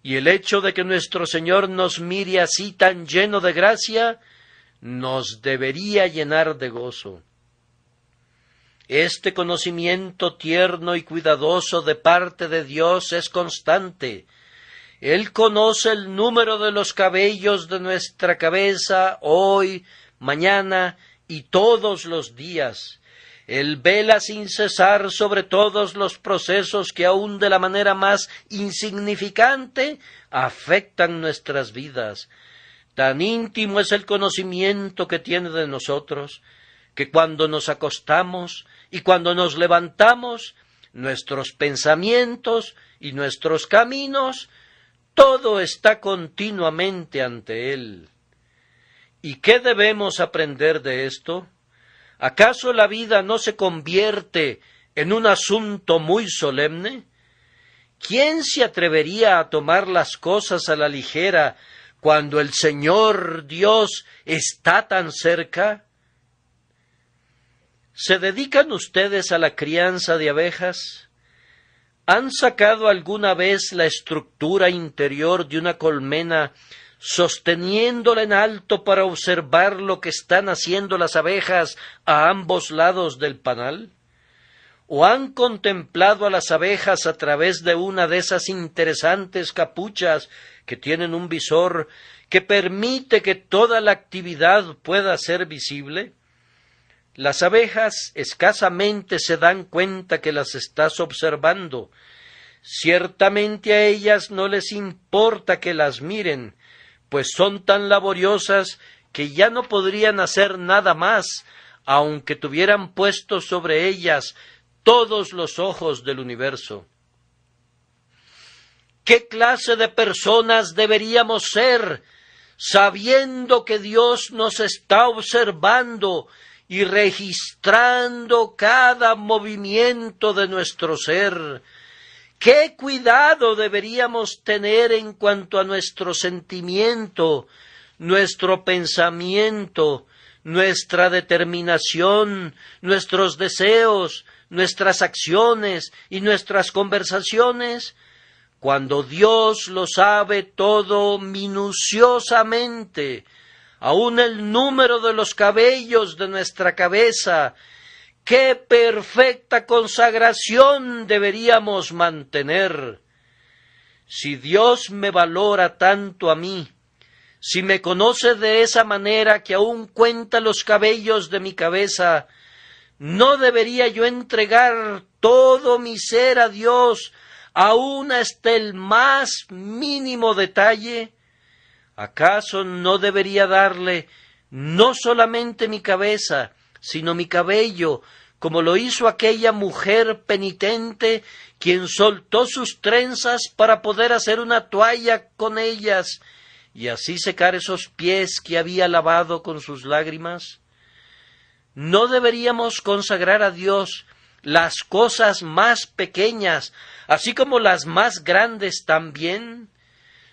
Y el hecho de que nuestro Señor nos mire así tan lleno de gracia, nos debería llenar de gozo. Este conocimiento tierno y cuidadoso de parte de Dios es constante. Él conoce el número de los cabellos de nuestra cabeza hoy, mañana y todos los días. Él vela sin cesar sobre todos los procesos que aun de la manera más insignificante afectan nuestras vidas. Tan íntimo es el conocimiento que tiene de nosotros, que cuando nos acostamos y cuando nos levantamos, nuestros pensamientos y nuestros caminos, todo está continuamente ante Él. ¿Y qué debemos aprender de esto? ¿Acaso la vida no se convierte en un asunto muy solemne? ¿Quién se atrevería a tomar las cosas a la ligera cuando el Señor Dios está tan cerca? ¿Se dedican ustedes a la crianza de abejas? ¿Han sacado alguna vez la estructura interior de una colmena sosteniéndola en alto para observar lo que están haciendo las abejas a ambos lados del panal? ¿O han contemplado a las abejas a través de una de esas interesantes capuchas que tienen un visor que permite que toda la actividad pueda ser visible? Las abejas escasamente se dan cuenta que las estás observando. Ciertamente a ellas no les importa que las miren, pues son tan laboriosas que ya no podrían hacer nada más, aunque tuvieran puestos sobre ellas todos los ojos del universo. ¿Qué clase de personas deberíamos ser, sabiendo que Dios nos está observando y registrando cada movimiento de nuestro ser? ¿Qué cuidado deberíamos tener en cuanto a nuestro sentimiento, nuestro pensamiento, nuestra determinación, nuestros deseos, nuestras acciones y nuestras conversaciones, cuando Dios lo sabe todo minuciosamente, aun el número de los cabellos de nuestra cabeza? ¡Qué perfecta consagración deberíamos mantener! Si Dios me valora tanto a mí, si me conoce de esa manera que aún cuenta los cabellos de mi cabeza, ¿no debería yo entregar todo mi ser a Dios, aún hasta el más mínimo detalle? ¿Acaso no debería darle no solamente mi cabeza, sino mi cabello, como lo hizo aquella mujer penitente, quien soltó sus trenzas para poder hacer una toalla con ellas, y así secar esos pies que había lavado con sus lágrimas? ¿No deberíamos consagrar a Dios las cosas más pequeñas, así como las más grandes también?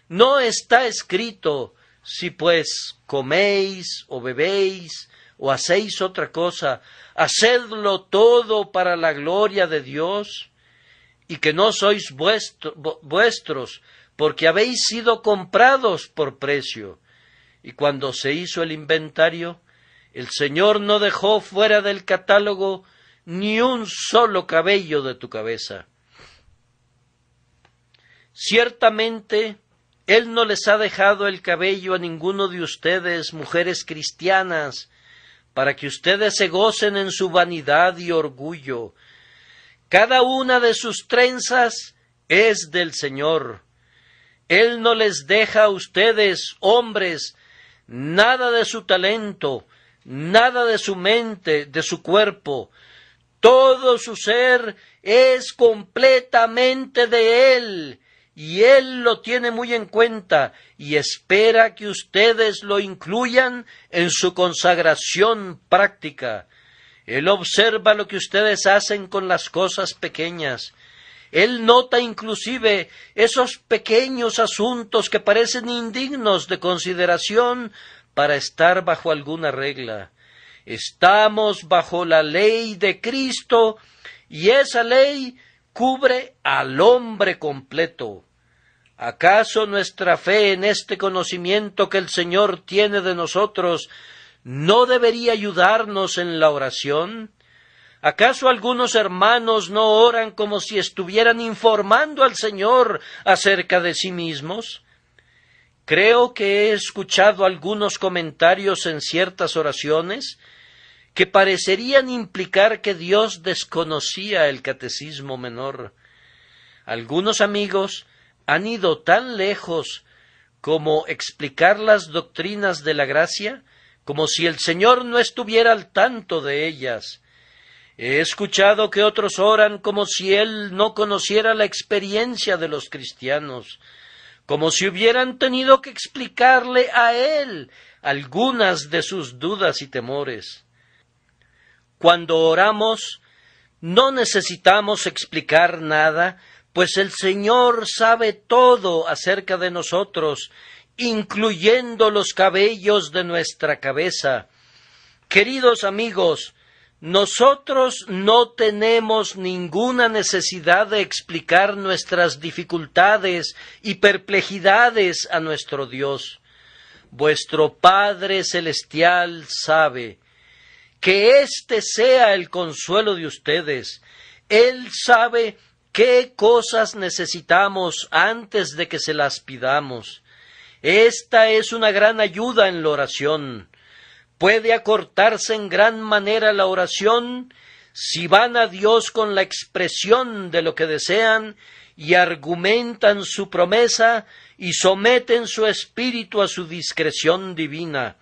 No está escrito, si pues coméis o bebéis o hacéis otra cosa, hacedlo todo para la gloria de Dios, y que no sois vuestros, porque habéis sido comprados por precio. Y cuando se hizo el inventario, el Señor no dejó fuera del catálogo ni un solo cabello de tu cabeza. Ciertamente, Él no les ha dejado el cabello a ninguno de ustedes, mujeres cristianas, para que ustedes se gocen en su vanidad y orgullo. Cada una de sus trenzas es del Señor. Él no les deja a ustedes, hombres, nada de su talento, nada de su mente, de su cuerpo. Todo su ser es completamente de Él, y Él lo tiene muy en cuenta, y espera que ustedes lo incluyan en su consagración práctica. Él observa lo que ustedes hacen con las cosas pequeñas. Él nota inclusive esos pequeños asuntos que parecen indignos de consideración para estar bajo alguna regla. Estamos bajo la ley de Cristo y esa ley cubre al hombre completo. ¿Acaso nuestra fe en este conocimiento que el Señor tiene de nosotros no debería ayudarnos en la oración? ¿Acaso algunos hermanos no oran como si estuvieran informando al Señor acerca de sí mismos? Creo que he escuchado algunos comentarios en ciertas oraciones que parecerían implicar que Dios desconocía el catecismo menor. Algunos amigos han ido tan lejos como explicar las doctrinas de la gracia, como si el Señor no estuviera al tanto de ellas. He escuchado que otros oran como si Él no conociera la experiencia de los cristianos, como si hubieran tenido que explicarle a Él algunas de sus dudas y temores. Cuando oramos, no necesitamos explicar nada, pues el Señor sabe todo acerca de nosotros, incluyendo los cabellos de nuestra cabeza. Queridos amigos, nosotros no tenemos ninguna necesidad de explicar nuestras dificultades y perplejidades a nuestro Dios. Vuestro Padre Celestial sabe que este sea el consuelo de ustedes. Él sabe qué cosas necesitamos antes de que se las pidamos. Esta es una gran ayuda en la oración. Puede acortarse en gran manera la oración si van a Dios con la expresión de lo que desean y argumentan su promesa y someten su espíritu a su discreción divina.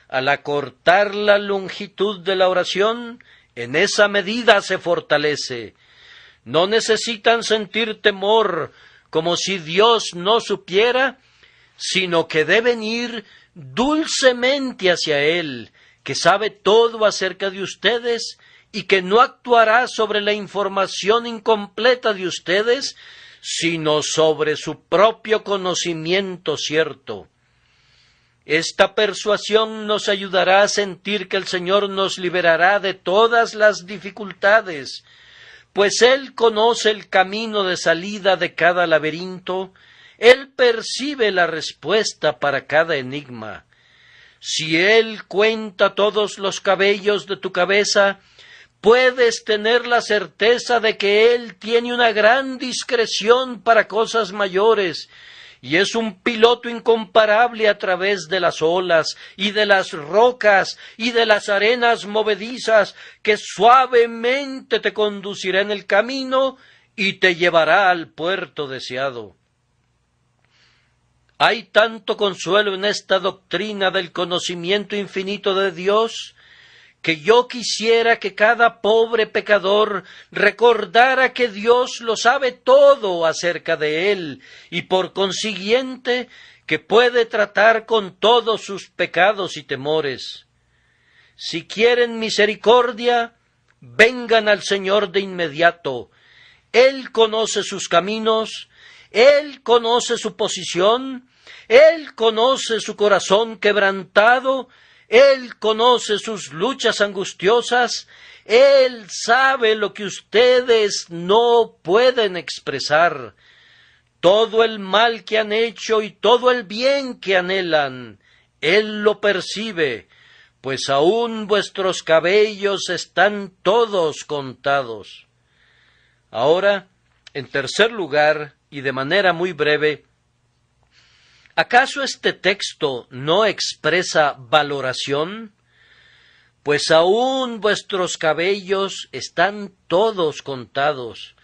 Al acortar la longitud de la oración, en esa medida se fortalece. No necesitan sentir temor como si Dios no supiera, sino que deben ir dulcemente hacia Él, que sabe todo acerca de ustedes y que no actuará sobre la información incompleta de ustedes, sino sobre su propio conocimiento cierto. Esta persuasión nos ayudará a sentir que el Señor nos liberará de todas las dificultades, pues Él conoce el camino de salida de cada laberinto. Él percibe la respuesta para cada enigma. Si Él cuenta todos los cabellos de tu cabeza, puedes tener la certeza de que Él tiene una gran discreción para cosas mayores, y es un piloto incomparable a través de las olas, y de las rocas, y de las arenas movedizas, que suavemente te conducirá en el camino y te llevará al puerto deseado. Hay tanto consuelo en esta doctrina del conocimiento infinito de Dios, que yo quisiera que cada pobre pecador recordara que Dios lo sabe todo acerca de él, y por consiguiente que puede tratar con todos sus pecados y temores. Si quieren misericordia, vengan al Señor de inmediato. Él conoce sus caminos, Él conoce su posición, Él conoce su corazón quebrantado, Él conoce sus luchas angustiosas, Él sabe lo que ustedes no pueden expresar. Todo el mal que han hecho y todo el bien que anhelan, Él lo percibe, pues aún vuestros cabellos están todos contados. Ahora, en tercer lugar, y de manera muy breve, ¿acaso este texto no expresa valoración? Pues aún vuestros cabellos están todos contados.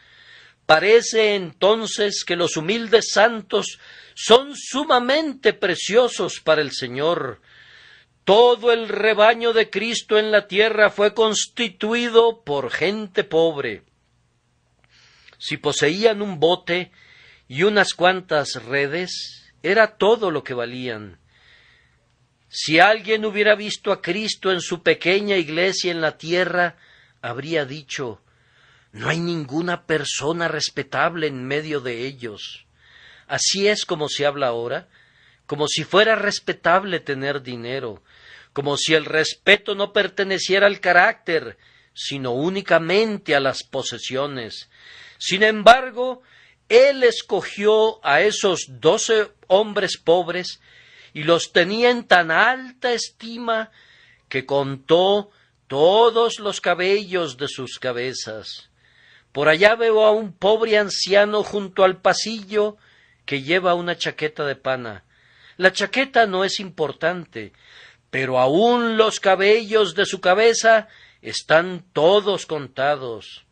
Parece entonces que los humildes santos son sumamente preciosos para el Señor. Todo el rebaño de Cristo en la tierra fue constituido por gente pobre. Si poseían un bote y unas cuantas redes, era todo lo que valían. Si alguien hubiera visto a Cristo en su pequeña iglesia en la tierra, habría dicho: no hay ninguna persona respetable en medio de ellos. Así es como se habla ahora, como si fuera respetable tener dinero, como si el respeto no perteneciera al carácter, sino únicamente a las posesiones. Sin embargo, Él escogió a esos 12 hombres pobres y los tenía en tan alta estima que contó todos los cabellos de sus cabezas. Por allá veo a un pobre anciano junto al pasillo que lleva una chaqueta de pana. La chaqueta no es importante, pero aún los cabellos de su cabeza están todos contados.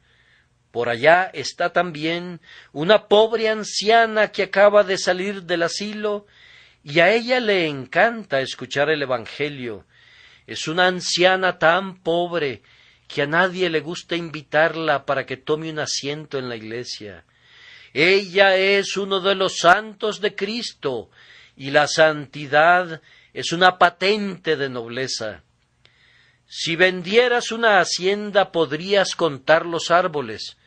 Por allá está también una pobre anciana que acaba de salir del asilo y a ella le encanta escuchar el Evangelio. Es una anciana tan pobre que a nadie le gusta invitarla para que tome un asiento en la iglesia. Ella es uno de los santos de Cristo, y la santidad es una patente de nobleza. Si vendieras una hacienda podrías contar los árboles,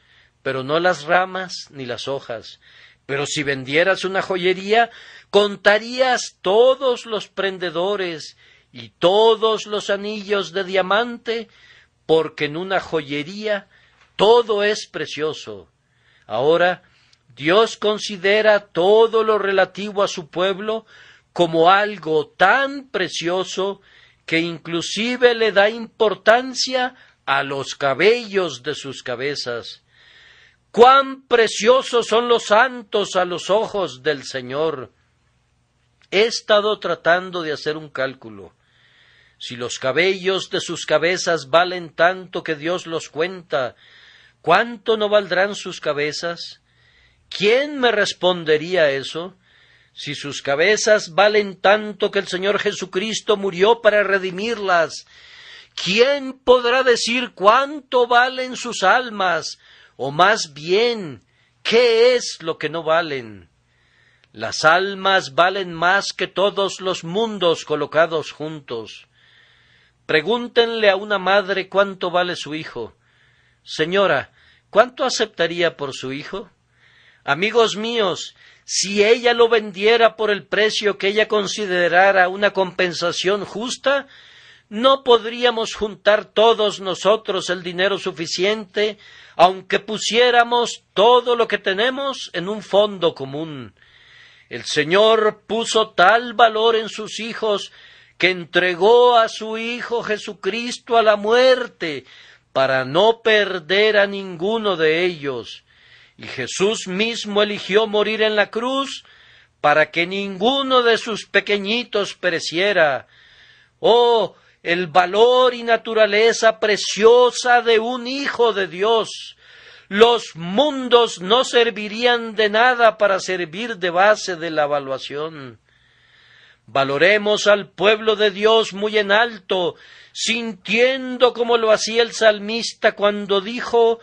pero no las ramas ni las hojas. Pero si vendieras una joyería, contarías todos los prendedores y todos los anillos de diamante, porque en una joyería todo es precioso. Ahora, Dios considera todo lo relativo a su pueblo como algo tan precioso que inclusive le da importancia a los cabellos de sus cabezas. ¡Cuán preciosos son los santos a los ojos del Señor! He estado tratando de hacer un cálculo. Si los cabellos de sus cabezas valen tanto que Dios los cuenta, ¿cuánto no valdrán sus cabezas? ¿Quién me respondería eso? Si sus cabezas valen tanto que el Señor Jesucristo murió para redimirlas, ¿quién podrá decir cuánto valen sus almas? O más bien, ¿qué es lo que no valen? Las almas valen más que todos los mundos colocados juntos. Pregúntenle a una madre cuánto vale su hijo. Señora, ¿cuánto aceptaría por su hijo? Amigos míos, si ella lo vendiera por el precio que ella considerara una compensación justa, no podríamos juntar todos nosotros el dinero suficiente, aunque pusiéramos todo lo que tenemos en un fondo común. El Señor puso tal valor en sus hijos que entregó a su Hijo Jesucristo a la muerte para no perder a ninguno de ellos. Y Jesús mismo eligió morir en la cruz para que ninguno de sus pequeñitos pereciera. ¡Oh, el valor y naturaleza preciosa de un Hijo de Dios! Los mundos no servirían de nada para servir de base de la evaluación. Valoremos al pueblo de Dios muy en alto, sintiendo como lo hacía el salmista cuando dijo: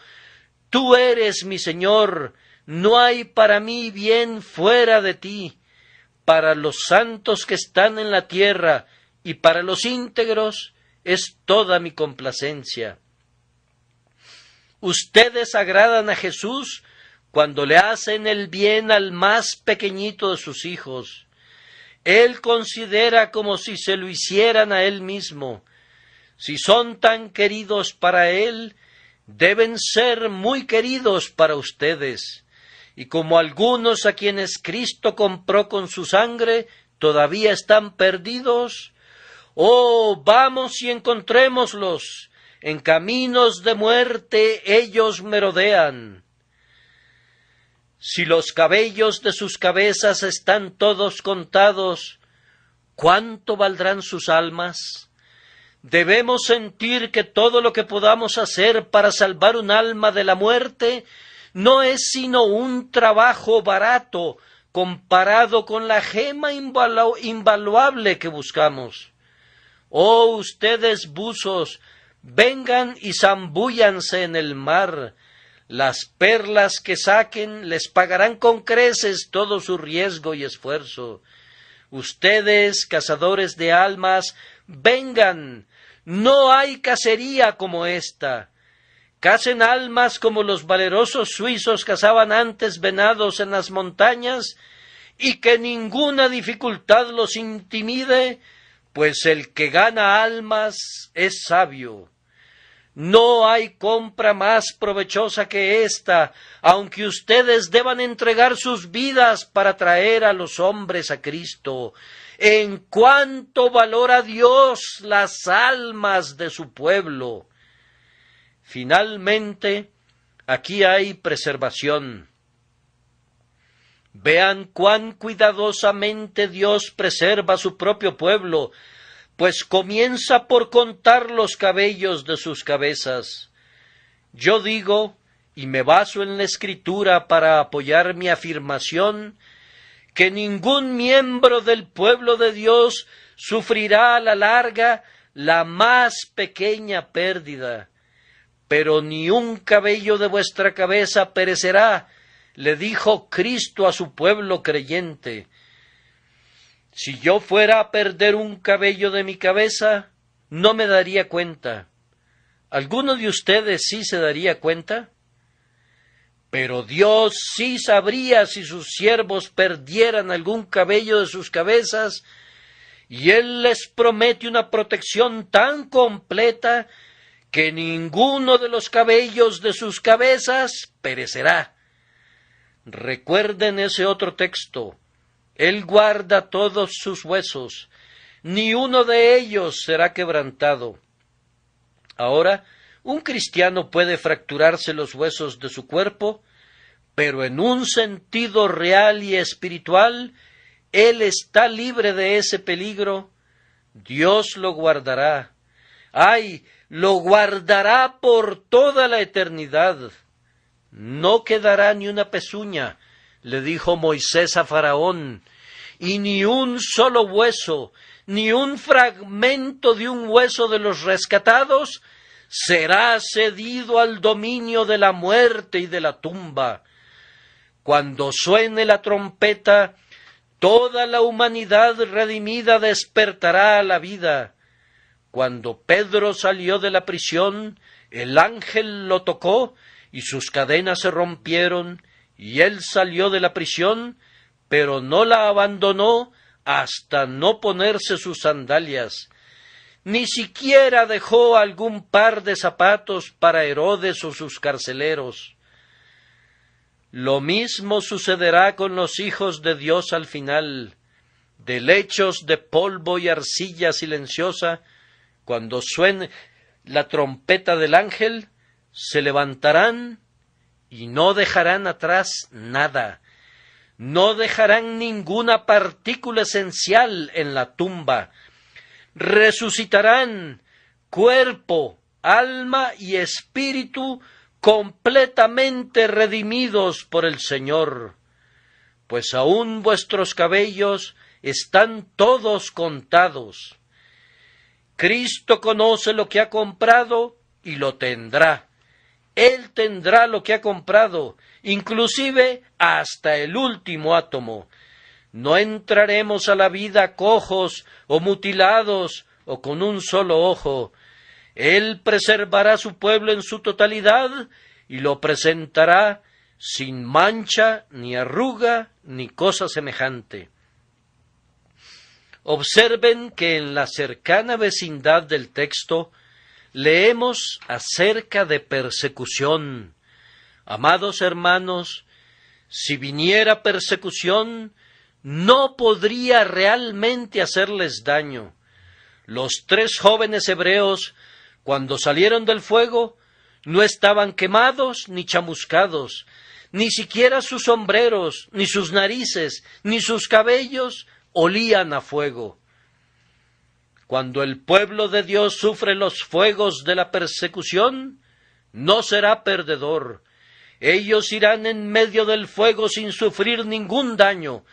Tú eres mi Señor, no hay para mí bien fuera de ti. Para los santos que están en la tierra y para los íntegros es toda mi complacencia. Ustedes agradan a Jesús cuando le hacen el bien al más pequeñito de sus hijos. Él considera como si se lo hicieran a Él mismo. Si son tan queridos para Él, deben ser muy queridos para ustedes. Y como algunos a quienes Cristo compró con su sangre, ¿Todavía están perdidos? ¡Oh, vamos y encontrémoslos! En caminos de muerte ellos merodean. Si los cabellos de sus cabezas están todos contados, ¿cuánto valdrán sus almas? Debemos sentir que todo lo que podamos hacer para salvar un alma de la muerte no es sino un trabajo barato comparado con la gema invaluable que buscamos. Oh, ustedes buzos, vengan y zambúllanse en el mar. Las perlas que saquen les pagarán con creces todo su riesgo y esfuerzo. Ustedes, cazadores de almas, vengan. No hay cacería como esta. Cacen almas como los valerosos suizos cazaban antes venados en las montañas, y que ninguna dificultad los intimide, pues el que gana almas es sabio. No hay compra más provechosa que esta, aunque ustedes deban entregar sus vidas para traer a los hombres a Cristo. En cuanto valora Dios las almas de su pueblo. Finalmente, aquí hay preservación. Vean cuán cuidadosamente Dios preserva a su propio pueblo, pues comienza por contar los cabellos de sus cabezas. Yo digo, y me baso en la Escritura para apoyar mi afirmación, que ningún miembro del pueblo de Dios sufrirá a la larga la más pequeña pérdida. Pero ni un cabello de vuestra cabeza perecerá, le dijo Cristo a su pueblo creyente. Si yo fuera a perder un cabello de mi cabeza, no me daría cuenta. ¿Alguno de ustedes sí se daría cuenta? Pero Dios sí sabría si sus siervos perdieran algún cabello de sus cabezas, y Él les promete una protección tan completa que ninguno de los cabellos de sus cabezas perecerá. Recuerden ese otro texto. Él guarda todos sus huesos, ni uno de ellos será quebrantado. Ahora, un cristiano puede fracturarse los huesos de su cuerpo, pero en un sentido real y espiritual, él está libre de ese peligro. Dios lo guardará. ¡Ay! Lo guardará por toda la eternidad. No quedará ni una pezuña, le dijo Moisés a Faraón, y ni un solo hueso, ni un fragmento de un hueso de los rescatados será cedido al dominio de la muerte y de la tumba. Cuando suene la trompeta, toda la humanidad redimida despertará a la vida. Cuando Pedro salió de la prisión, el ángel lo tocó y sus cadenas se rompieron, y él salió de la prisión, pero no la abandonó hasta no ponerse sus sandalias. Ni siquiera dejó algún par de zapatos para Herodes o sus carceleros. Lo mismo sucederá con los hijos de Dios al final. De lechos de polvo y arcilla silenciosa, cuando suene la trompeta del ángel, se levantarán y no dejarán atrás nada. No dejarán ninguna partícula esencial en la tumba. Resucitarán cuerpo, alma y espíritu completamente redimidos por el Señor. Pues aún vuestros cabellos están todos contados. Cristo conoce lo que ha comprado y lo tendrá. Él tendrá lo que ha comprado, inclusive hasta el último átomo. No entraremos a la vida cojos o mutilados o con un solo ojo. Él preservará su pueblo en su totalidad y lo presentará sin mancha, ni arruga, ni cosa semejante. Observen que en la cercana vecindad del texto leemos acerca de persecución. Amados hermanos, si viniera persecución, no podría realmente hacerles daño. Los 3 jóvenes hebreos, cuando salieron del fuego, no estaban quemados ni chamuscados, ni siquiera sus sombreros, ni sus narices, ni sus cabellos olían a fuego. Cuando el pueblo de Dios sufre los fuegos de la persecución, no será perdedor. Ellos irán en medio del fuego sin sufrir ningún daño.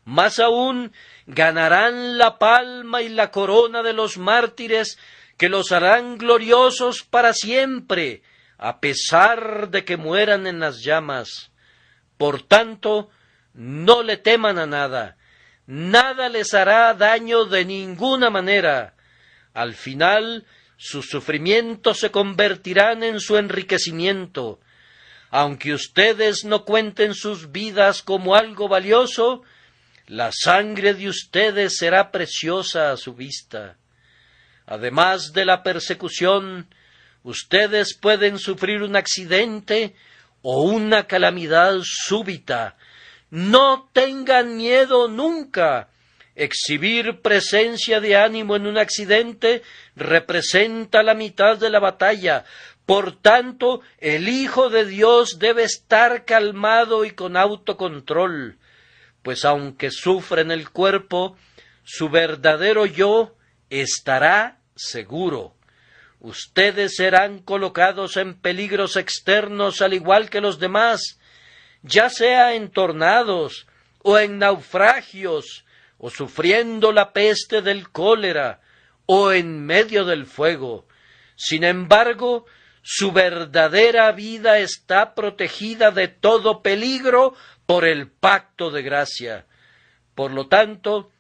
Más aún, ganarán la palma y la corona de los mártires, que los harán gloriosos para siempre, a pesar de que mueran en las llamas. Por tanto, no le teman a nada. Nada les hará daño de ninguna manera. Al final, sus sufrimientos se convertirán en su enriquecimiento. Aunque ustedes no cuenten sus vidas como algo valioso, la sangre de ustedes será preciosa a su vista. Además de la persecución, ustedes pueden sufrir un accidente o una calamidad súbita. No tengan miedo nunca. Exhibir presencia de ánimo en un accidente representa la mitad de la batalla. Por tanto, el Hijo de Dios debe estar calmado y con autocontrol, pues aunque sufre en el cuerpo, su verdadero yo estará seguro. Ustedes serán colocados en peligros externos al igual que los demás, ya sea en tornados, o en naufragios, o sufriendo la peste del cólera, o en medio del fuego. Sin embargo, su verdadera vida está protegida de todo peligro por el pacto de gracia. Por lo tanto,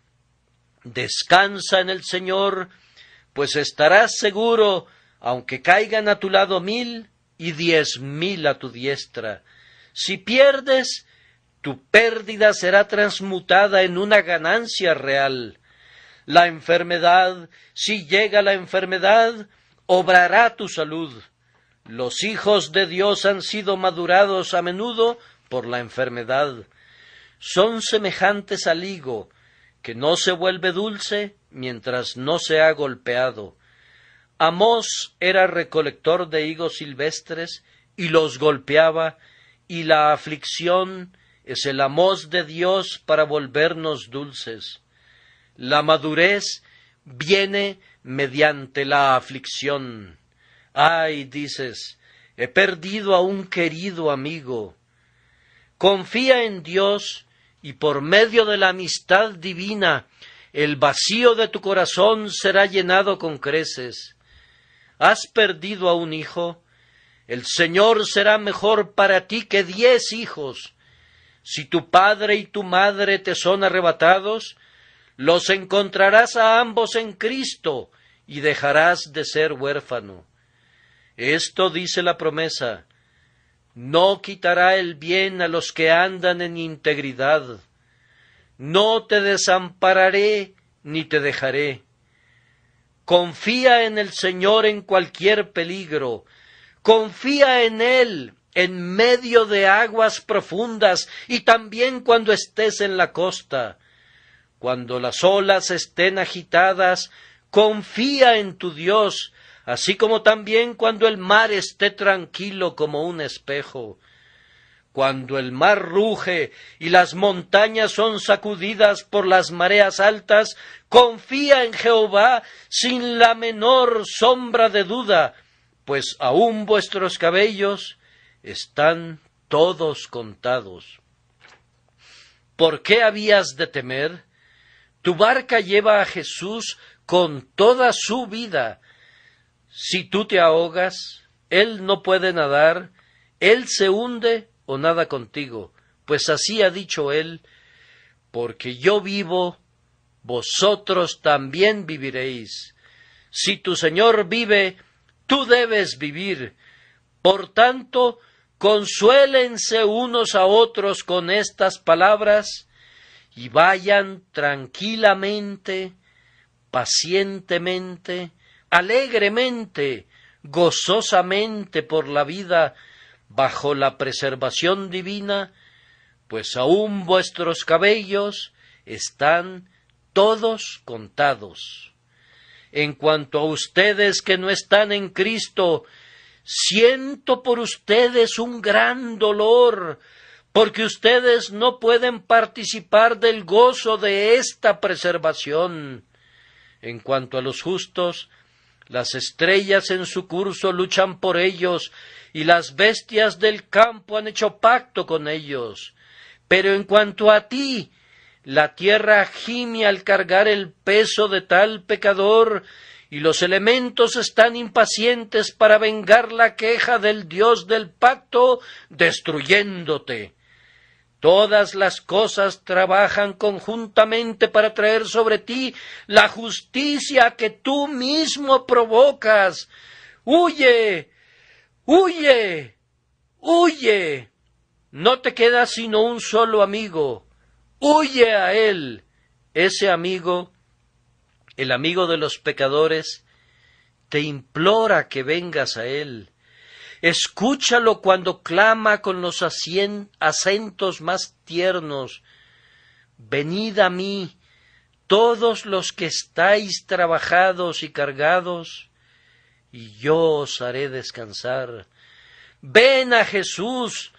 descansa en el Señor, pues estarás seguro, aunque caigan a tu lado 1000 y 10.000 a tu diestra. Si pierdes, tu pérdida será transmutada en una ganancia real. La enfermedad, si llega la enfermedad, obrará tu salud. Los hijos de Dios han sido madurados a menudo por la enfermedad. Son semejantes al higo, que no se vuelve dulce mientras no se ha golpeado. Amós era recolector de higos silvestres y los golpeaba, y la aflicción es el Amós de Dios para volvernos dulces. La madurez viene mediante la aflicción. Ay, dices, he perdido a un querido amigo. Confía en Dios y por medio de la amistad divina, el vacío de tu corazón será llenado con creces. ¿Has perdido a un hijo? El Señor será mejor para ti que 10 hijos. Si tu padre y tu madre te son arrebatados, los encontrarás a ambos en Cristo y dejarás de ser huérfano. Esto dice la promesa: no quitará el bien a los que andan en integridad. No te desampararé ni te dejaré. Confía en el Señor en cualquier peligro. Confía en Él en medio de aguas profundas y también cuando estés en la costa. Cuando las olas estén agitadas, confía en tu Dios, así como también cuando el mar esté tranquilo como un espejo. Cuando el mar ruge y las montañas son sacudidas por las mareas altas, confía en Jehová sin la menor sombra de duda, pues aún vuestros cabellos están todos contados. ¿Por qué habías de temer? Tu barca lleva a Jesús con toda su vida. Si tú te ahogas, Él no puede nadar, Él se hunde o nada contigo, pues así ha dicho Él: porque yo vivo, vosotros también viviréis. Si tu Señor vive, tú debes vivir. Por tanto, consuélense unos a otros con estas palabras y vayan tranquilamente, pacientemente, alegremente, gozosamente por la vida bajo la preservación divina, pues aún vuestros cabellos están todos contados. En cuanto a ustedes que no están en Cristo, siento por ustedes un gran dolor, porque ustedes no pueden participar del gozo de esta preservación. En cuanto a los justos, las estrellas en su curso luchan por ellos, y las bestias del campo han hecho pacto con ellos. Pero en cuanto a ti, la tierra gime al cargar el peso de tal pecador, y los elementos están impacientes para vengar la queja del Dios del pacto, destruyéndote. Todas las cosas trabajan conjuntamente para traer sobre ti la justicia que tú mismo provocas. ¡Huye! ¡Huye! ¡Huye! No te queda sino un solo amigo. ¡Huye a él! Ese amigo, el amigo de los pecadores, te implora que vengas a él. Escúchalo cuando clama con los acentos más tiernos. Venid a mí, todos los que estáis trabajados y cargados, y yo os haré descansar. Ven a Jesús,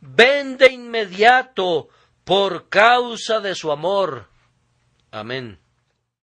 ven de inmediato, por causa de su amor. Amén.